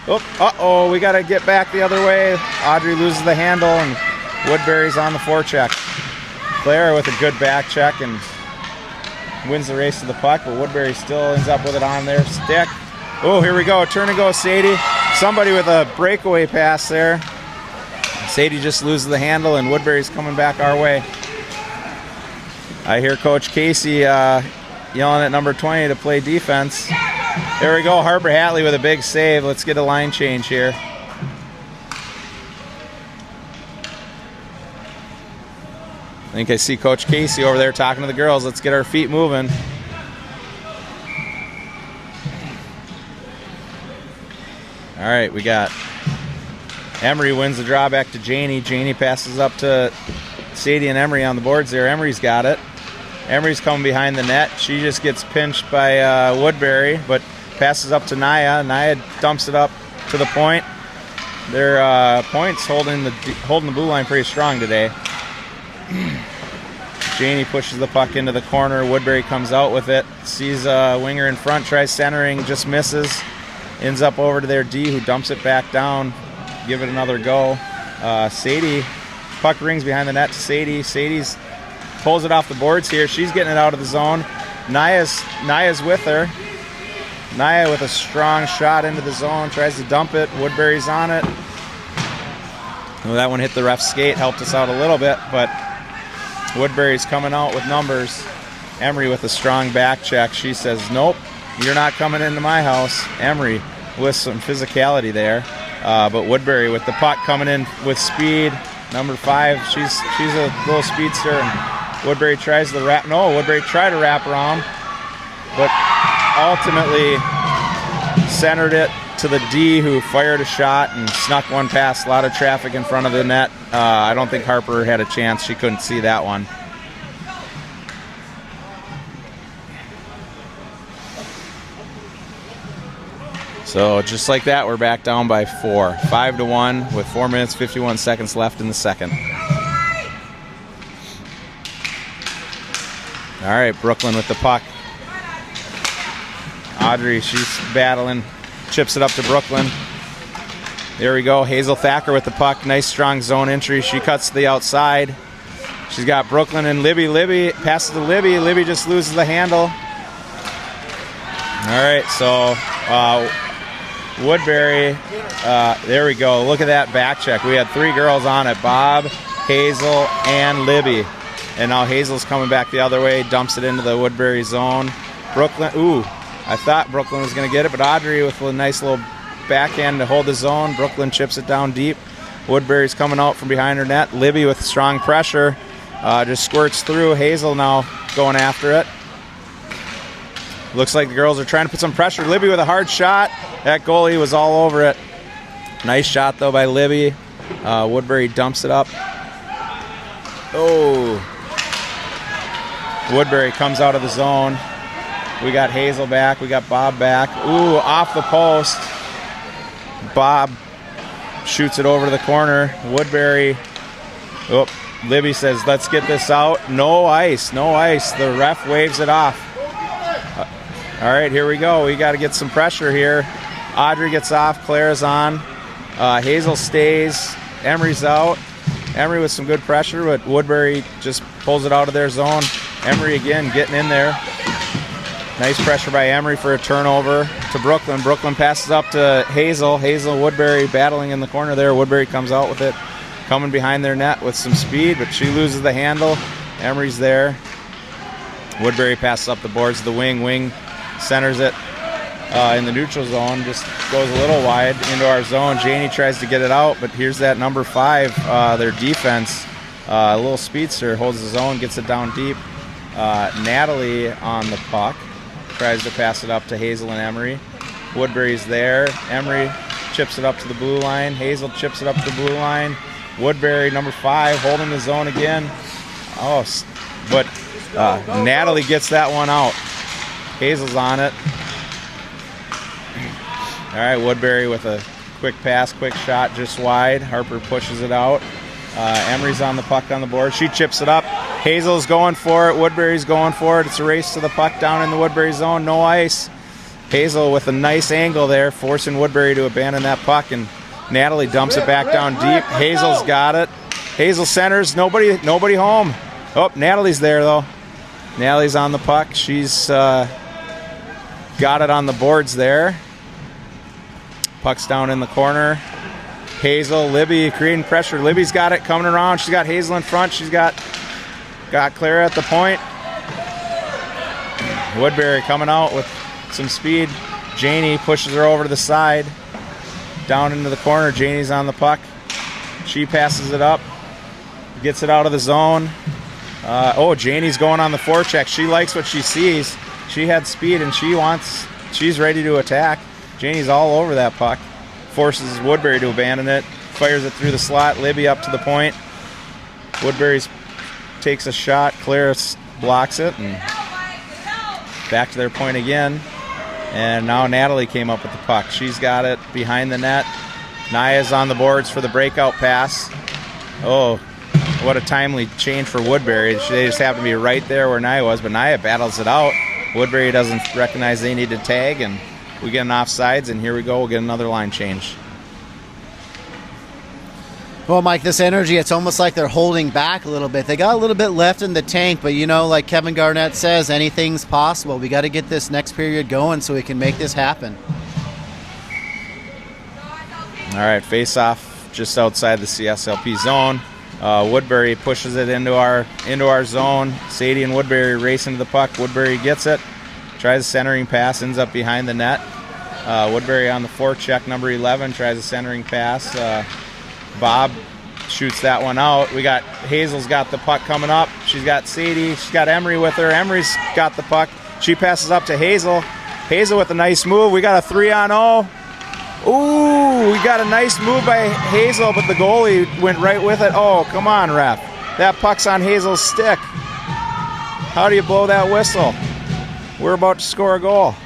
Oh, we got to get back the other way. Audrey loses the handle, and Woodbury's on the forecheck. Claire with a good back check and wins the race to the puck, but Woodbury still ends up with it on their stick. Oh, here we go. Turn and go, Sadie. Somebody with a breakaway pass there. Sadie just loses the handle, and Woodbury's coming back our way. I hear Coach Casey yelling at number 20 to play defense. There we go. Harper Hatley with a big save. Let's get a line change here. I think I see Coach Casey over there talking to the girls. Let's get our feet moving. All right, we got Emery wins the draw back to Janie. Janie passes up to Sadie and Emery on the boards there. Emery's got it. Emery's coming behind the net. She just gets pinched by Woodbury, but passes up to Naya. Naya dumps it up to the point. Their points holding the blue line pretty strong today. Janie pushes the puck into the corner. Woodbury comes out with it. Sees a winger in front, tries centering, just misses. Ends up over to their D, who dumps it back down. Give it another go. Sadie, puck rings behind the net to Sadie. Sadie's pulls it off the boards here. She's getting it out of the zone. Naya's with her. Naya with a strong shot into the zone, tries to dump it. Woodbury's on it. Well, that one hit the ref's skate, helped us out a little bit, but Woodbury's coming out with numbers. Emery with a strong back check. She says, nope, you're not coming into my house. Emery with some physicality there. But Woodbury with the puck coming in with speed. Number 5, she's a little speedster. And Woodbury tries to wrap. No, Woodbury tried to wrap around, but ultimately centered it to the D, who fired a shot and snuck one past. A lot of traffic in front of the net. I don't think Harper had a chance. She couldn't see that one. So just like that, we're back down by 4. 5-1 with 4 minutes, 51 seconds left in the second. All right, Brooklyn with the puck. Audrey, she's battling, chips it up to Brooklyn. There we go. Hazel Thacker with the puck. Nice strong zone entry. She cuts to the outside. She's got Brooklyn and Libby. Libby passes to Libby. Libby just loses the handle. All right, so Woodbury, there we go. Look at that back check. We had 3 girls on it, Bob, Hazel, and Libby. And now Hazel's coming back the other way, dumps it into the Woodbury zone. Brooklyn, I thought Brooklyn was going to get it, but Audrey with a nice little backhand to hold the zone. Brooklyn chips it down deep. Woodbury's coming out from behind her net. Libby with strong pressure just squirts through. Hazel now going after it. Looks like the girls are trying to put some pressure. Libby with a hard shot. That goalie was all over it. Nice shot, though, by Libby. Woodbury dumps it up. Oh. Woodbury comes out of the zone. We got Hazel back. We got Bob back. Ooh, off the post. Bob shoots it over to the corner. Woodbury. Oh, Libby says, let's get this out. No ice. No ice. The ref waves it off. All right, here we go. We got to get some pressure here. Audrey gets off. Claire's on. Hazel stays. Emery's out. Emery with some good pressure, but Woodbury just pulls it out of their zone. Emery again getting in there. Nice pressure by Emery for a turnover to Brooklyn. Brooklyn passes up to Hazel. Hazel, Woodbury battling in the corner there. Woodbury comes out with it, coming behind their net with some speed, but she loses the handle. Emery's there. Woodbury passes up the boards to the wing. Wing centers it in the neutral zone. Just goes a little wide into our zone. Janie tries to get it out, but here's that number 5, their defense. A little speedster holds the zone, gets it down deep. Natalie on the puck. Tries to pass it up to Hazel and Emery. Woodbury's there. Emery chips it up to the blue line. Hazel chips it up to the blue line. Woodbury, number 5, holding the zone again. But Natalie gets that one out. Hazel's on it. All right, Woodbury with a quick pass, quick shot, just wide. Harper pushes it out. Emery's on the puck on the board. She chips it up. Hazel's going for it. Woodbury's going for it. It's a race to the puck down in the Woodbury zone. No ice. Hazel with a nice angle there, forcing Woodbury to abandon that puck, and Natalie dumps it back down deep. Hazel's got it. Hazel centers. Nobody home. Oh, Natalie's there, though. Natalie's on the puck. She's got it on the boards there. Puck's down in the corner. Hazel, Libby creating pressure. Libby's got it coming around. She's got Hazel in front. She's got Clara at the point. Woodbury coming out with some speed. Janie pushes her over to the side. Down into the corner. Janie's on the puck. She passes it up. Gets it out of the zone. Janie's going on the forecheck. She likes what she sees. She had speed and she's ready to attack. Janie's all over that puck. Forces Woodbury to abandon it. Fires it through the slot. Libby up to the point. Woodbury takes a shot. Clara blocks it. And back to their point again. And now Natalie came up with the puck. She's got it behind the net. Naya's on the boards for the breakout pass. Oh, what a timely change for Woodbury. They just happen to be right there where Naya was, but Naya battles it out. Woodbury doesn't recognize they need to tag, and we get an offsides, and here we go. We'll get another line change. Well, Mike, this energy, it's almost like they're holding back a little bit. They got a little bit left in the tank, but, like Kevin Garnett says, anything's possible. We got to get this next period going so we can make this happen. All right, face-off just outside the CSLP zone. Woodbury pushes it into our zone. Sadie and Woodbury race into the puck. Woodbury gets it. Tries a centering pass, ends up behind the net. Woodbury on the forecheck, number 11, tries a centering pass. Bob shoots that one out. Hazel's got the puck coming up. She's got Sadie. She's got Emery with her. Emery's got the puck. She passes up to Hazel. Hazel with a nice move. We got a 3-on-0. Ooh, we got a nice move by Hazel, but the goalie went right with it. Oh, come on, ref. That puck's on Hazel's stick. How do you blow that whistle? We're about to score a goal.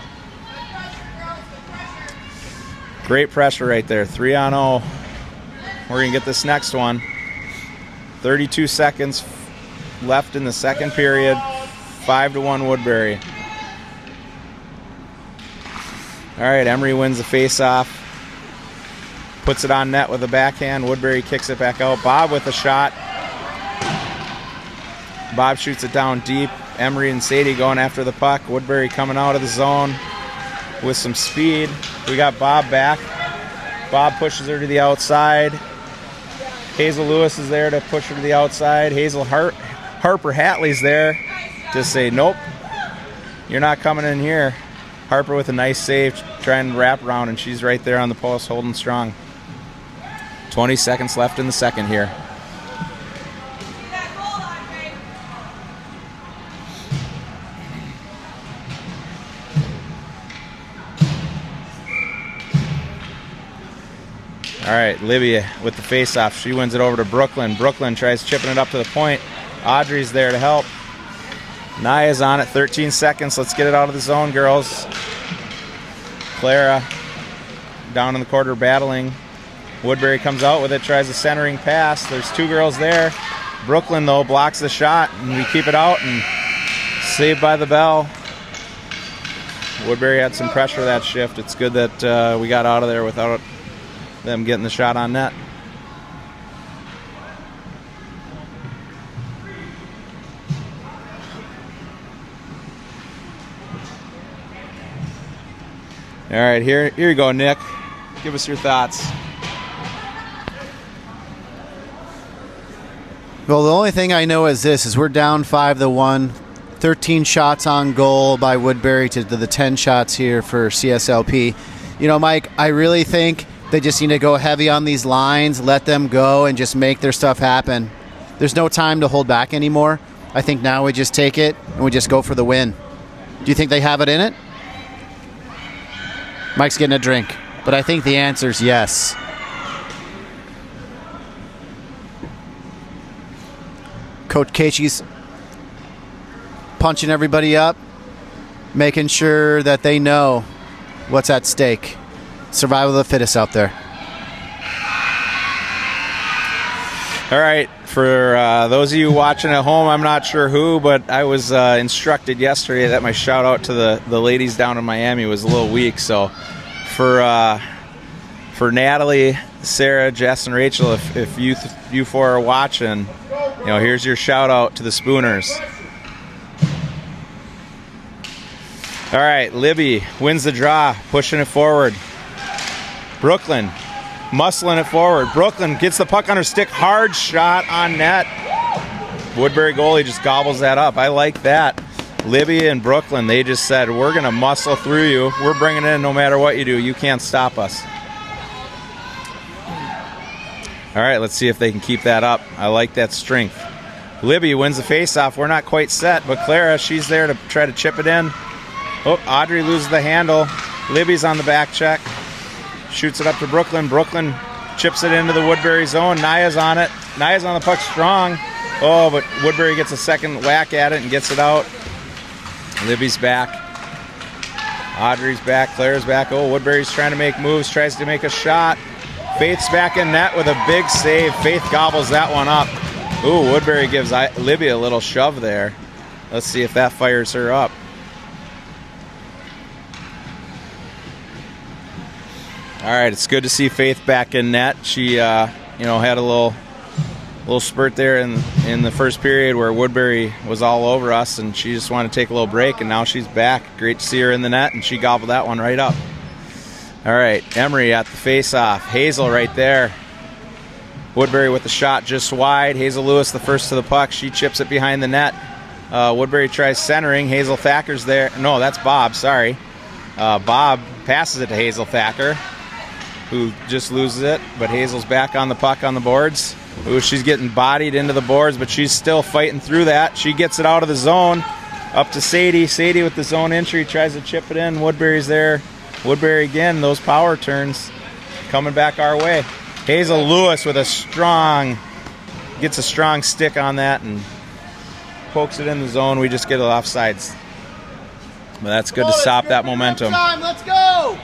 Great pressure right there. 3-on-0. We're going to get this next one. 32 seconds left in the second period. 5-1 Woodbury. All right, Emery wins the face-off. Puts it on net with a backhand. Woodbury kicks it back out. Bob with a shot. Bob shoots it down deep. Emery and Sadie going after the puck. Woodbury coming out of the zone with some speed. We got Bob back. Bob pushes her to the outside. Hazel Lewis is there to push her to the outside. Hazel Harper Hatley's there to say, nope, you're not coming in here. Harper with a nice save, trying to wrap around, and she's right there on the post holding strong. 20 seconds left in the second here. All right, Libby with the face-off. She wins it over to Brooklyn. Brooklyn tries chipping it up to the point. Audrey's there to help. Naya's on it. 13 seconds. Let's get it out of the zone, girls. Clara down in the corner battling. Woodbury comes out with it, tries a centering pass. There's two girls there. Brooklyn, though, blocks the shot, and we keep it out and saved by the bell. Woodbury had some pressure that shift. It's good that we got out of there without them getting the shot on net. All right, here you go, Nick. Give us your thoughts. Well, the only thing I know is this, is we're down 5-1. 13 shots on goal by Woodbury to the 10 shots here for CSLP. Mike, I really think they just need to go heavy on these lines, let them go, and just make their stuff happen. There's no time to hold back anymore. I think now we just take it and we just go for the win. Do you think they have it in it? Mike's getting a drink, but I think the answer is yes. Coach Casey's punching everybody up, making sure that they know what's at stake. Survival of the fittest out there. All right, for those of you watching at home, I'm not sure who, but I was instructed yesterday that my shout out to the ladies down in Miami was a little weak. So for Natalie, Sarah, Jess, and Rachel, if you four are watching, here's your shout out to the Spooners. All right, Libby wins the draw, pushing it forward. Brooklyn muscling it forward. Brooklyn gets the puck on her stick. Hard shot on net. Woodbury goalie just gobbles that up. I like that. Libby and Brooklyn, they just said, we're going to muscle through you. We're bringing it in no matter what you do. You can't stop us. All right, let's see if they can keep that up. I like that strength. Libby wins the faceoff. We're not quite set, but Clara, she's there to try to chip it in. Oh, Audrey loses the handle. Libby's on the back check. Shoots it up to Brooklyn. Brooklyn chips it into the Woodbury zone. Naya's on it. Naya's on the puck strong. Oh, but Woodbury gets a second whack at it and gets it out. Libby's back. Audrey's back. Claire's back. Oh, Woodbury's trying to make moves. Tries to make a shot. Faith's back in net with a big save. Faith gobbles that one up. Ooh, Woodbury gives Libby a little shove there. Let's see if that fires her up. All right, it's good to see Faith back in net. She, had a little spurt there in the first period where Woodbury was all over us, and she just wanted to take a little break, and now she's back. Great to see her in the net, and she gobbled that one right up. All right, Emery at the face-off. Hazel right there. Woodbury with the shot just wide. Hazel Lewis the first to the puck. She chips it behind the net. Woodbury tries centering. Hazel Thacker's there. No, that's Bob, sorry. Bob passes it to Hazel Thacker, who just loses it, but Hazel's back on the puck on the boards. Ooh, she's getting bodied into the boards, but she's still fighting through that. She gets it out of the zone, up to Sadie. Sadie with the zone entry, tries to chip it in. Woodbury's there. Woodbury again, those power turns coming back our way. Hazel Lewis with gets a strong stick on that and pokes it in the zone. We just get it offsides. But that's good to stop that momentum. Let's go!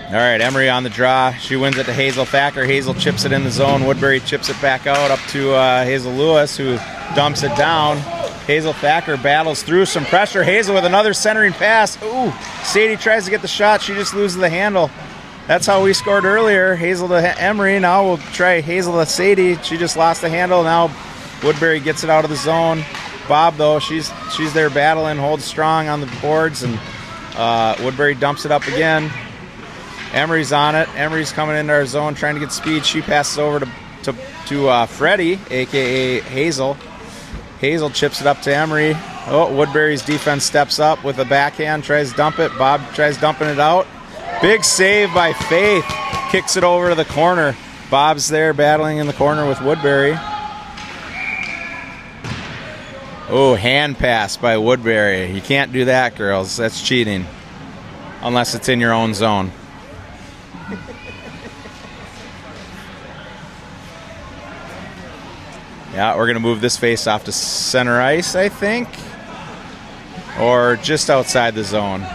All right, Emery on the draw. She wins it to Hazel Thacker. Hazel chips it in the zone. Woodbury chips it back out up to Hazel Lewis, who dumps it down. Hazel Thacker battles through some pressure. Hazel with another centering pass. Ooh, Sadie tries to get the shot. She just loses the handle. That's how we scored earlier. Hazel to Emery. Now we'll try Hazel to Sadie. She just lost the handle. Now Woodbury gets it out of the zone. Bob, though, she's there battling, holds strong on the boards, and Woodbury dumps it up again. Emery's on it. Emery's coming into our zone trying to get speed. She passes over to Freddie, a.k.a. Hazel. Hazel chips it up to Emery. Oh, Woodbury's defense steps up with a backhand, tries to dump it. Bob tries dumping it out. Big save by Faith. Kicks it over to the corner. Bob's there battling in the corner with Woodbury. Oh, hand pass by Woodbury. You can't do that, girls. That's cheating. Unless it's in your own zone. Yeah, we're going to move this face off to center ice, I think. Or just outside the zone.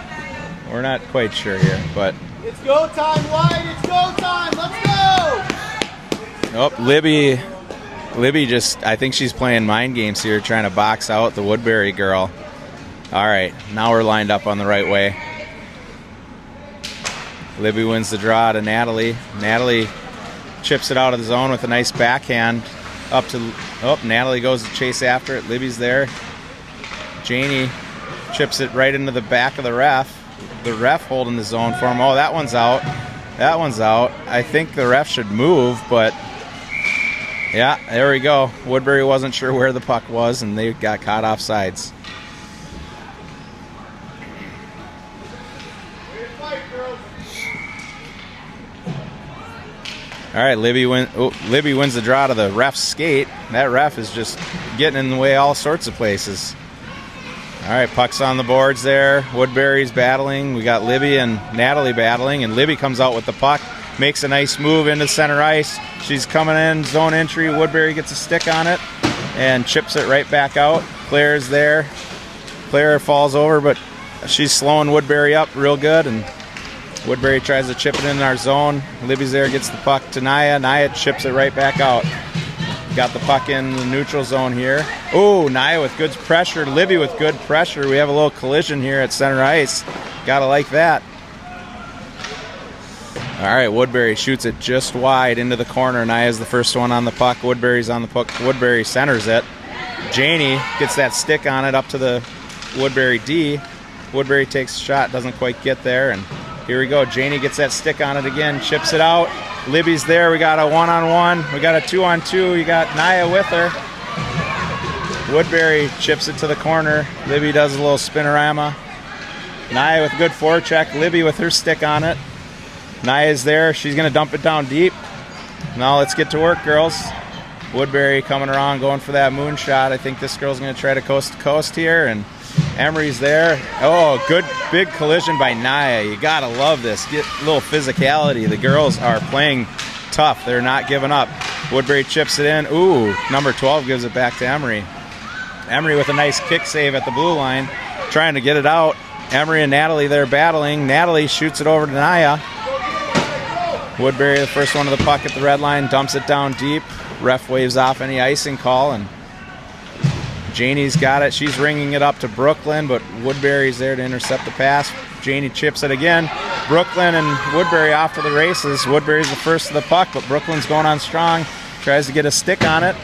We're not quite sure here, but... It's go time, White! It's go time! Let's go! Oh, Libby just... I think she's playing mind games here, trying to box out the Woodbury girl. All right, now we're lined up on the right way. Libby wins the draw to Natalie. Natalie chips it out of the zone with a nice backhand. Up to, Natalie goes to chase after it. Libby's there. Janie chips it right into the back of the ref. The ref holding the zone for him. Oh, that one's out. That one's out. I think the ref should move, but yeah, there we go. Woodbury wasn't sure where the puck was, and they got caught offsides. Great fight, girls. All right, Libby wins the draw to the ref's skate. That ref is just getting in the way all sorts of places. All right, puck's on the boards there. Woodbury's battling. We got Libby and Natalie battling, and Libby comes out with the puck, makes a nice move into center ice. She's coming in, zone entry. Woodbury gets a stick on it and chips it right back out. Claire's there. Claire falls over, but she's slowing Woodbury up real good, and Woodbury tries to chip it in our zone. Libby's there, gets the puck to Naya. Naya chips it right back out. Got the puck in the neutral zone here. Oh, Naya with good pressure. Libby with good pressure. We have a little collision here at center ice. Gotta like that. All right, Woodbury shoots it just wide into the corner. Naya's the first one on the puck. Woodbury's on the puck. Woodbury centers it. Janie gets that stick on it up to the Woodbury D. Woodbury takes a shot, doesn't quite get there, and here we go. Janie gets that stick on it again, chips it out. Libby's there. We got a one-on-one. We got a two-on-two. You got Naya with her. Woodbury chips it to the corner. Libby does a little spinorama. Naya with a good forecheck. Libby with her stick on it. Naya's there. She's going to dump it down deep. Now let's get to work, girls. Woodbury coming around, going for that moonshot. I think this girl's going to try to coast here, and Emery's there. Oh, good big collision by Naya. You got to love this. Get a little physicality. The girls are playing tough. They're not giving up. Woodbury chips it in. Ooh, number 12 gives it back to Emery. Emery with a nice kick save at the blue line, trying to get it out. Emery and Natalie there battling. Natalie shoots it over to Naya. Woodbury, the first one to the puck at the red line, dumps it down deep. Ref waves off any icing call, and Janie's got it. She's ringing it up to Brooklyn, but Woodbury's there to intercept the pass. Janie chips it again. Brooklyn and Woodbury off to the races. Woodbury's the first to the puck, but Brooklyn's going on strong. Tries to get a stick on it.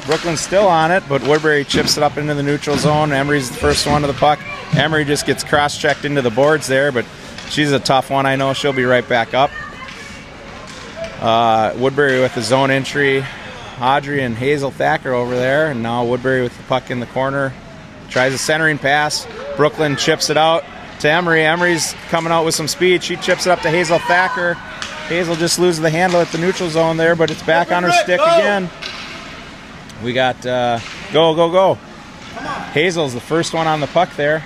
Brooklyn's still on it, but Woodbury chips it up into the neutral zone. Emery's the first one to the puck. Emery just gets cross-checked into the boards there, but she's a tough one. I know she'll be right back up. Woodbury with the zone entry. Audrey and Hazel Thacker over there, and now Woodbury with the puck in the corner. Tries a centering pass. Brooklyn chips it out to Emery. Emery's coming out with some speed. She chips it up to Hazel Thacker. Hazel just loses the handle at the neutral zone there, but it's back on her stick again. We got go. Hazel's the first one on the puck there.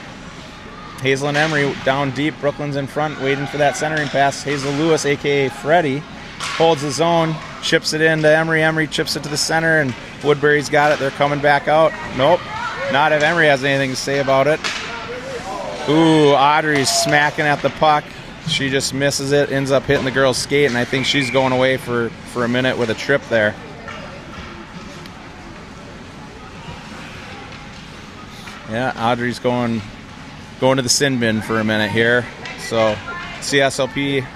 Hazel and Emery down deep. Brooklyn's in front waiting for that centering pass. Hazel Lewis, a.k.a. Freddie, holds the zone, chips it into Emery. Emery chips it to the center, and Woodbury's got it. They're coming back out. Nope. Not if Emery has anything to say about it. Ooh, Audrey's smacking at the puck. She just misses it, ends up hitting the girl's skate, and I think she's going away for a minute with a trip there. Yeah, Audrey's going to the sin bin for a minute here. So CSLP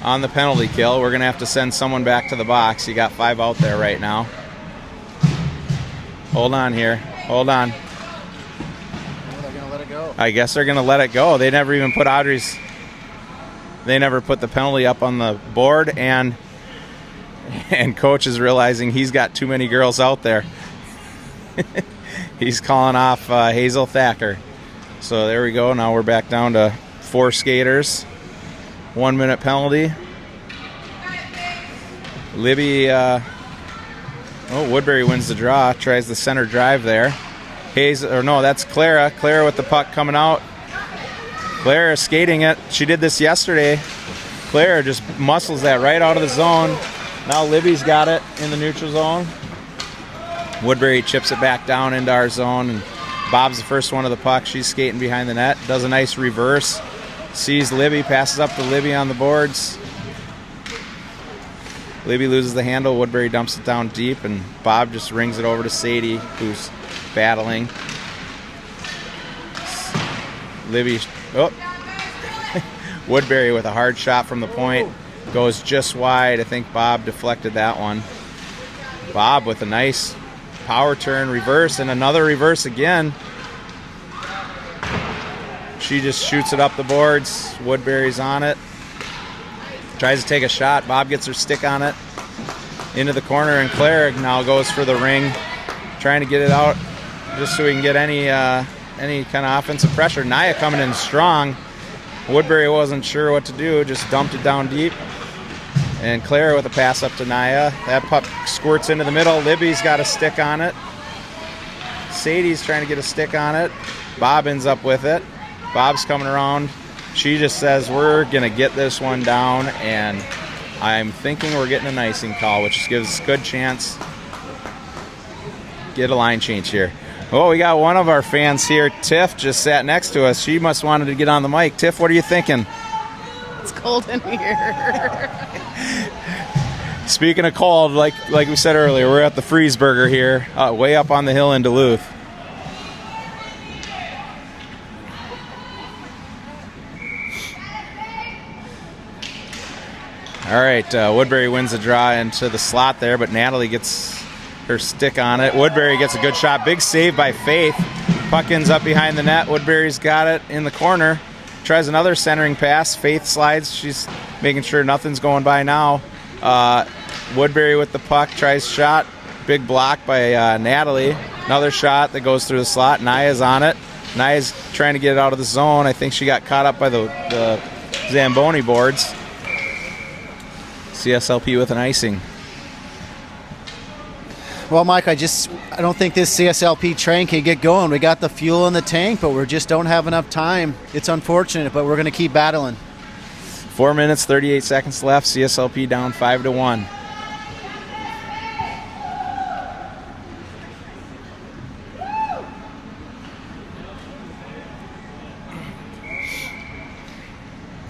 on the penalty kill. We're going to have to send someone back to the box. You got 5 out there right now. Hold on here. Hold on. They're going to let it go. I guess they're going to let it go. They never even put Audrey's... They never put the penalty up on the board, and Coach is realizing he's got too many girls out there. He's calling off Hazel Thacker. So there we go. Now we're back down to 4 skaters. 1 minute penalty. Libby, Woodbury wins the draw. Tries the center drive there. That's Clara. Clara with the puck coming out. Clara skating it. She did this yesterday. Clara just muscles that right out of the zone. Now Libby's got it in the neutral zone. Woodbury chips it back down into our zone, and Bob's the first one to the puck. She's skating behind the net. Does a nice reverse. Sees Libby, passes up to Libby on the boards. Libby loses the handle. Woodbury dumps it down deep, and Bob just rings it over to Sadie, who's battling. Libby, Woodbury with a hard shot from the point. Goes just wide. I think Bob deflected that one. Bob with a nice power turn, reverse, and another reverse again. She just shoots it up the boards. Woodbury's on it. Tries to take a shot. Bob gets her stick on it. Into the corner, and Claire now goes for the ring. Trying to get it out just so we can get any kind of offensive pressure. Naya coming in strong. Woodbury wasn't sure what to do. Just dumped it down deep. And Clara with a pass up to Naya. That puck squirts into the middle. Libby's got a stick on it. Sadie's trying to get a stick on it. Bob ends up with it. Bob's coming around. She just says, we're going to get this one down, and I'm thinking we're getting an icing call, which gives us a good chance. Get a line change here. Oh, we got one of our fans here. Tiff just sat next to us. She must wanted to get on the mic. Tiff, what are you thinking? It's cold in here. Speaking of cold, like we said earlier, we're at the Fryberger here, way up on the hill in Duluth. All right, Woodbury wins the draw into the slot there, but Natalie gets her stick on it. Woodbury gets a good shot. Big save by Faith. Puck ends up behind the net. Woodbury's got it in the corner. Tries another centering pass. Faith slides. She's making sure nothing's going by now. Woodbury with the puck. Tries shot. Big block by Natalie. Another shot that goes through the slot. Naya's on it. Naya's trying to get it out of the zone. I think she got caught up by the Zamboni boards. CSLP with an icing. Well, Mike, I don't think this CSLP train can get going. We got the fuel in the tank, but we just don't have enough time. It's unfortunate, but we're going to keep battling. 4 minutes, 38 seconds left. CSLP down 5-1.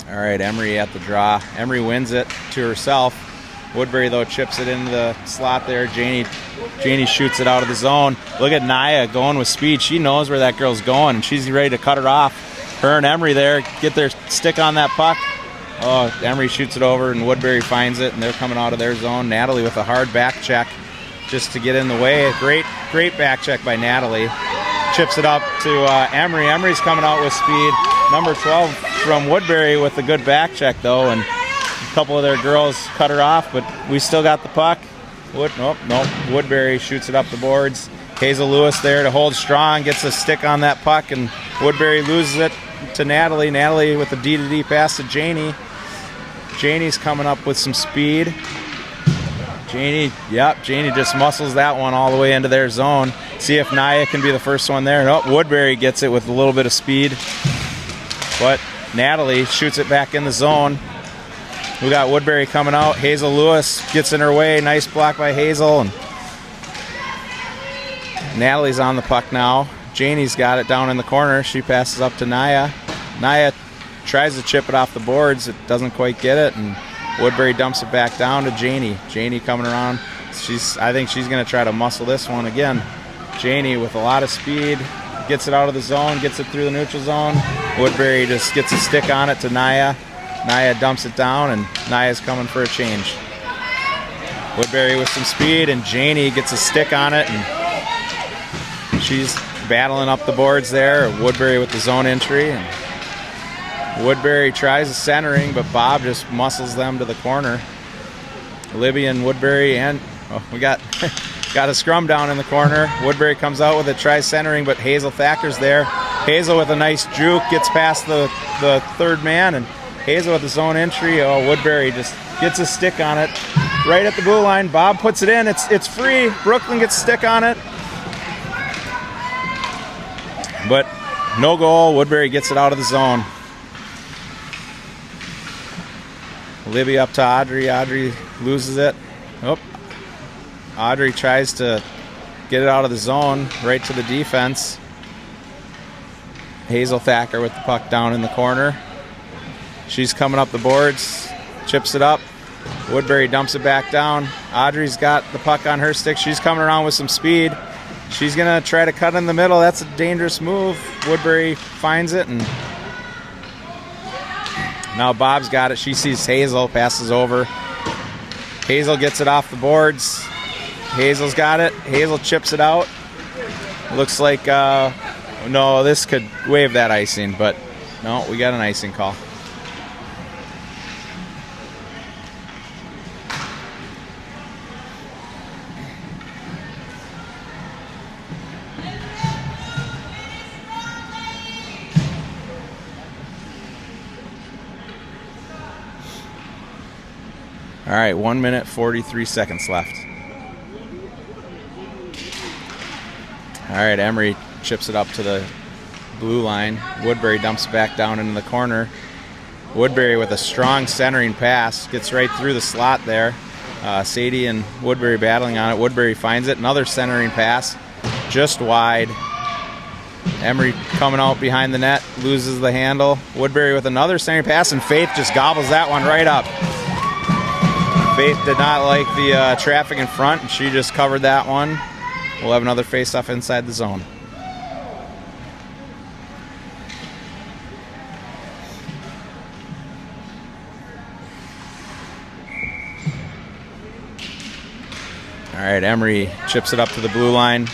All right, Emery at the draw. Emery wins it to herself. Woodbury, though, chips it into the slot there. Janie shoots it out of the zone. Look at Naya going with speed. She knows where that girl's going, and she's ready to cut her off. Her and Emery there get their stick on that puck. Oh, Emery shoots it over, and Woodbury finds it, and they're coming out of their zone. Natalie with a hard back check just to get in the way. Great back check by Natalie. Chips it up to Emery. Emery's coming out with speed. Number 12 from Woodbury with a good back check, though, and a couple of their girls cut her off, but we still got the puck. Nope. Woodbury shoots it up the boards. Hazel Lewis there to hold strong, gets a stick on that puck, and Woodbury loses it to Natalie. Natalie with a D-to-D pass to Janie. Janie's coming up with some speed. Janie just muscles that one all the way into their zone. See if Naya can be the first one there. Nope, Woodbury gets it with a little bit of speed, but Natalie shoots it back in the zone. We got Woodbury coming out. Hazel Lewis gets in her way. Nice block by Hazel. And Natalie's on the puck now. Janie's got it down in the corner. She passes up to Naya. Naya tries to chip it off the boards. It doesn't quite get it. And Woodbury dumps it back down to Janie. Janie coming around. I think she's going to try to muscle this one again. Janie with a lot of speed. Gets it out of the zone. Gets it through the neutral zone. Woodbury just gets a stick on it to Naya. Naya dumps it down, and Naya's coming for a change. Woodbury with some speed, and Janie gets a stick on it, and she's battling up the boards there. Woodbury with the zone entry, and Woodbury tries a centering, but Bob just muscles them to the corner. Libby and Woodbury, and we got a scrum down in the corner. Woodbury comes out with it, tries centering, but Hazel Thacker's there. Hazel with a nice juke gets past the third man, and Hazel with his own entry. Oh, Woodbury just gets a stick on it right at the blue line. Bob puts it in. It's free. Brooklyn gets a stick on it, but no goal. Woodbury gets it out of the zone. Libby up to Audrey. Audrey loses it. Oh, Audrey tries to get it out of the zone right to the defense. Hazel Thacker with the puck down in the corner. She's coming up the boards, chips it up. Woodbury dumps it back down. Audrey's got the puck on her stick. She's coming around with some speed. She's going to try to cut in the middle. That's a dangerous move. Woodbury finds it, and now Bob's got it. She sees Hazel, passes over. Hazel gets it off the boards. Hazel's got it. Hazel chips it out. Looks like, no, this could waive that icing, but no, we got an icing call. All right, 1 minute, 43 seconds left. All right, Emery chips it up to the blue line. Woodbury dumps it back down into the corner. Woodbury with a strong centering pass. Gets right through the slot there. Sadie and Woodbury battling on it. Woodbury finds it. Another centering pass. Just wide. Emery coming out behind the net. Loses the handle. Woodbury with another centering pass, and Faith just gobbles that one right up. Faith did not like the traffic in front, and she just covered that one. We'll have another face-off inside the zone. All right, Emery chips it up to the blue line.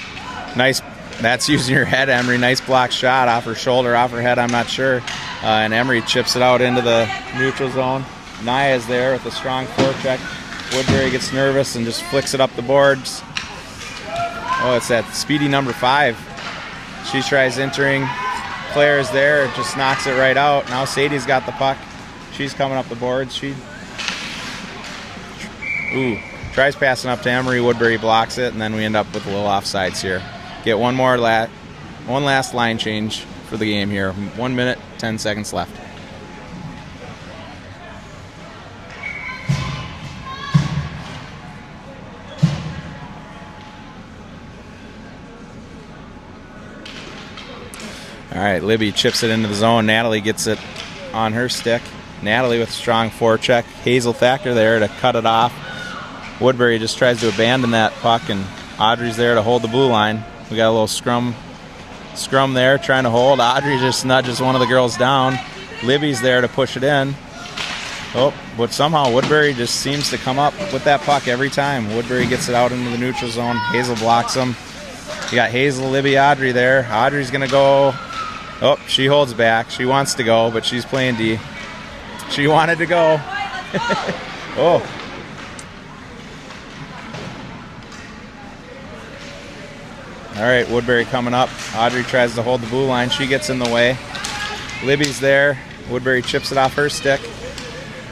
Nice, that's using your head, Emery. Nice block shot off her shoulder, off her head, I'm not sure. And Emery chips it out into the neutral zone. Naya's there with a strong forecheck. Woodbury gets nervous and just flicks it up the boards. Oh, it's that speedy number 5. She tries entering. Claire's there, just knocks it right out. Now Sadie's got the puck. She's coming up the boards. Tries passing up to Emery. Woodbury blocks it, and then we end up with a little offsides here. Get one last line change for the game here. 1 minute, 10 seconds left. All right, Libby chips it into the zone. Natalie gets it on her stick. Natalie with a strong forecheck. Hazel Thacker there to cut it off. Woodbury just tries to abandon that puck, and Audrey's there to hold the blue line. We got a little scrum there trying to hold. Audrey just nudges one of the girls down. Libby's there to push it in. Oh, but somehow Woodbury just seems to come up with that puck every time. Woodbury gets it out into the neutral zone. Hazel blocks them. You got Hazel, Libby, Audrey there. Audrey's going to go. Oh, she holds back. She wants to go, but she's playing D. She wanted to go. Oh. All right, Woodbury coming up. Audrey tries to hold the blue line. She gets in the way. Libby's there. Woodbury chips it off her stick.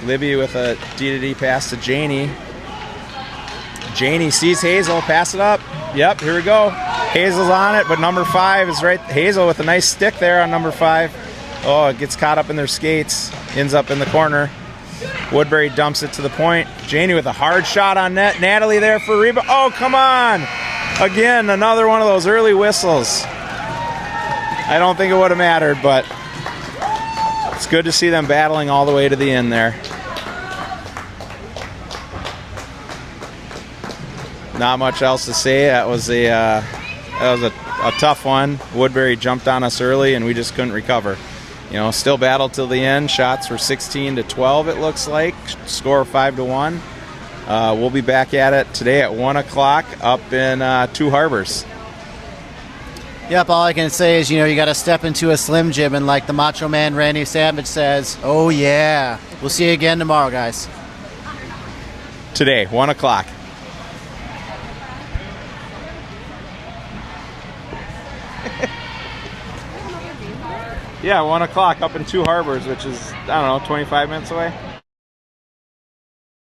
Libby with a D-to-D pass to Janie. Janie sees Hazel. Pass it up. Yep, here we go. Hazel's on it, but number 5 is right. Hazel with a nice stick there on number 5. Oh, it gets caught up in their skates. Ends up in the corner. Woodbury dumps it to the point. Janie with a hard shot on net. Natalie there for rebound. Oh, come on. Again, another one of those early whistles. I don't think it would have mattered, but it's good to see them battling all the way to the end there. Not much else to say. That was a tough one. Woodbury jumped on us early, and we just couldn't recover. You know, still battled till the end. Shots were 16-12, it looks like. Score 5-1. We'll be back at it today at 1 o'clock up in Two Harbors. Yep, all I can say is, you got to step into a Slim Jim, and like the Macho Man Randy Savage says, oh yeah. We'll see you again tomorrow, guys. Today, 1 o'clock. Yeah, 1 o'clock up in Two Harbors, which is, 25 minutes away.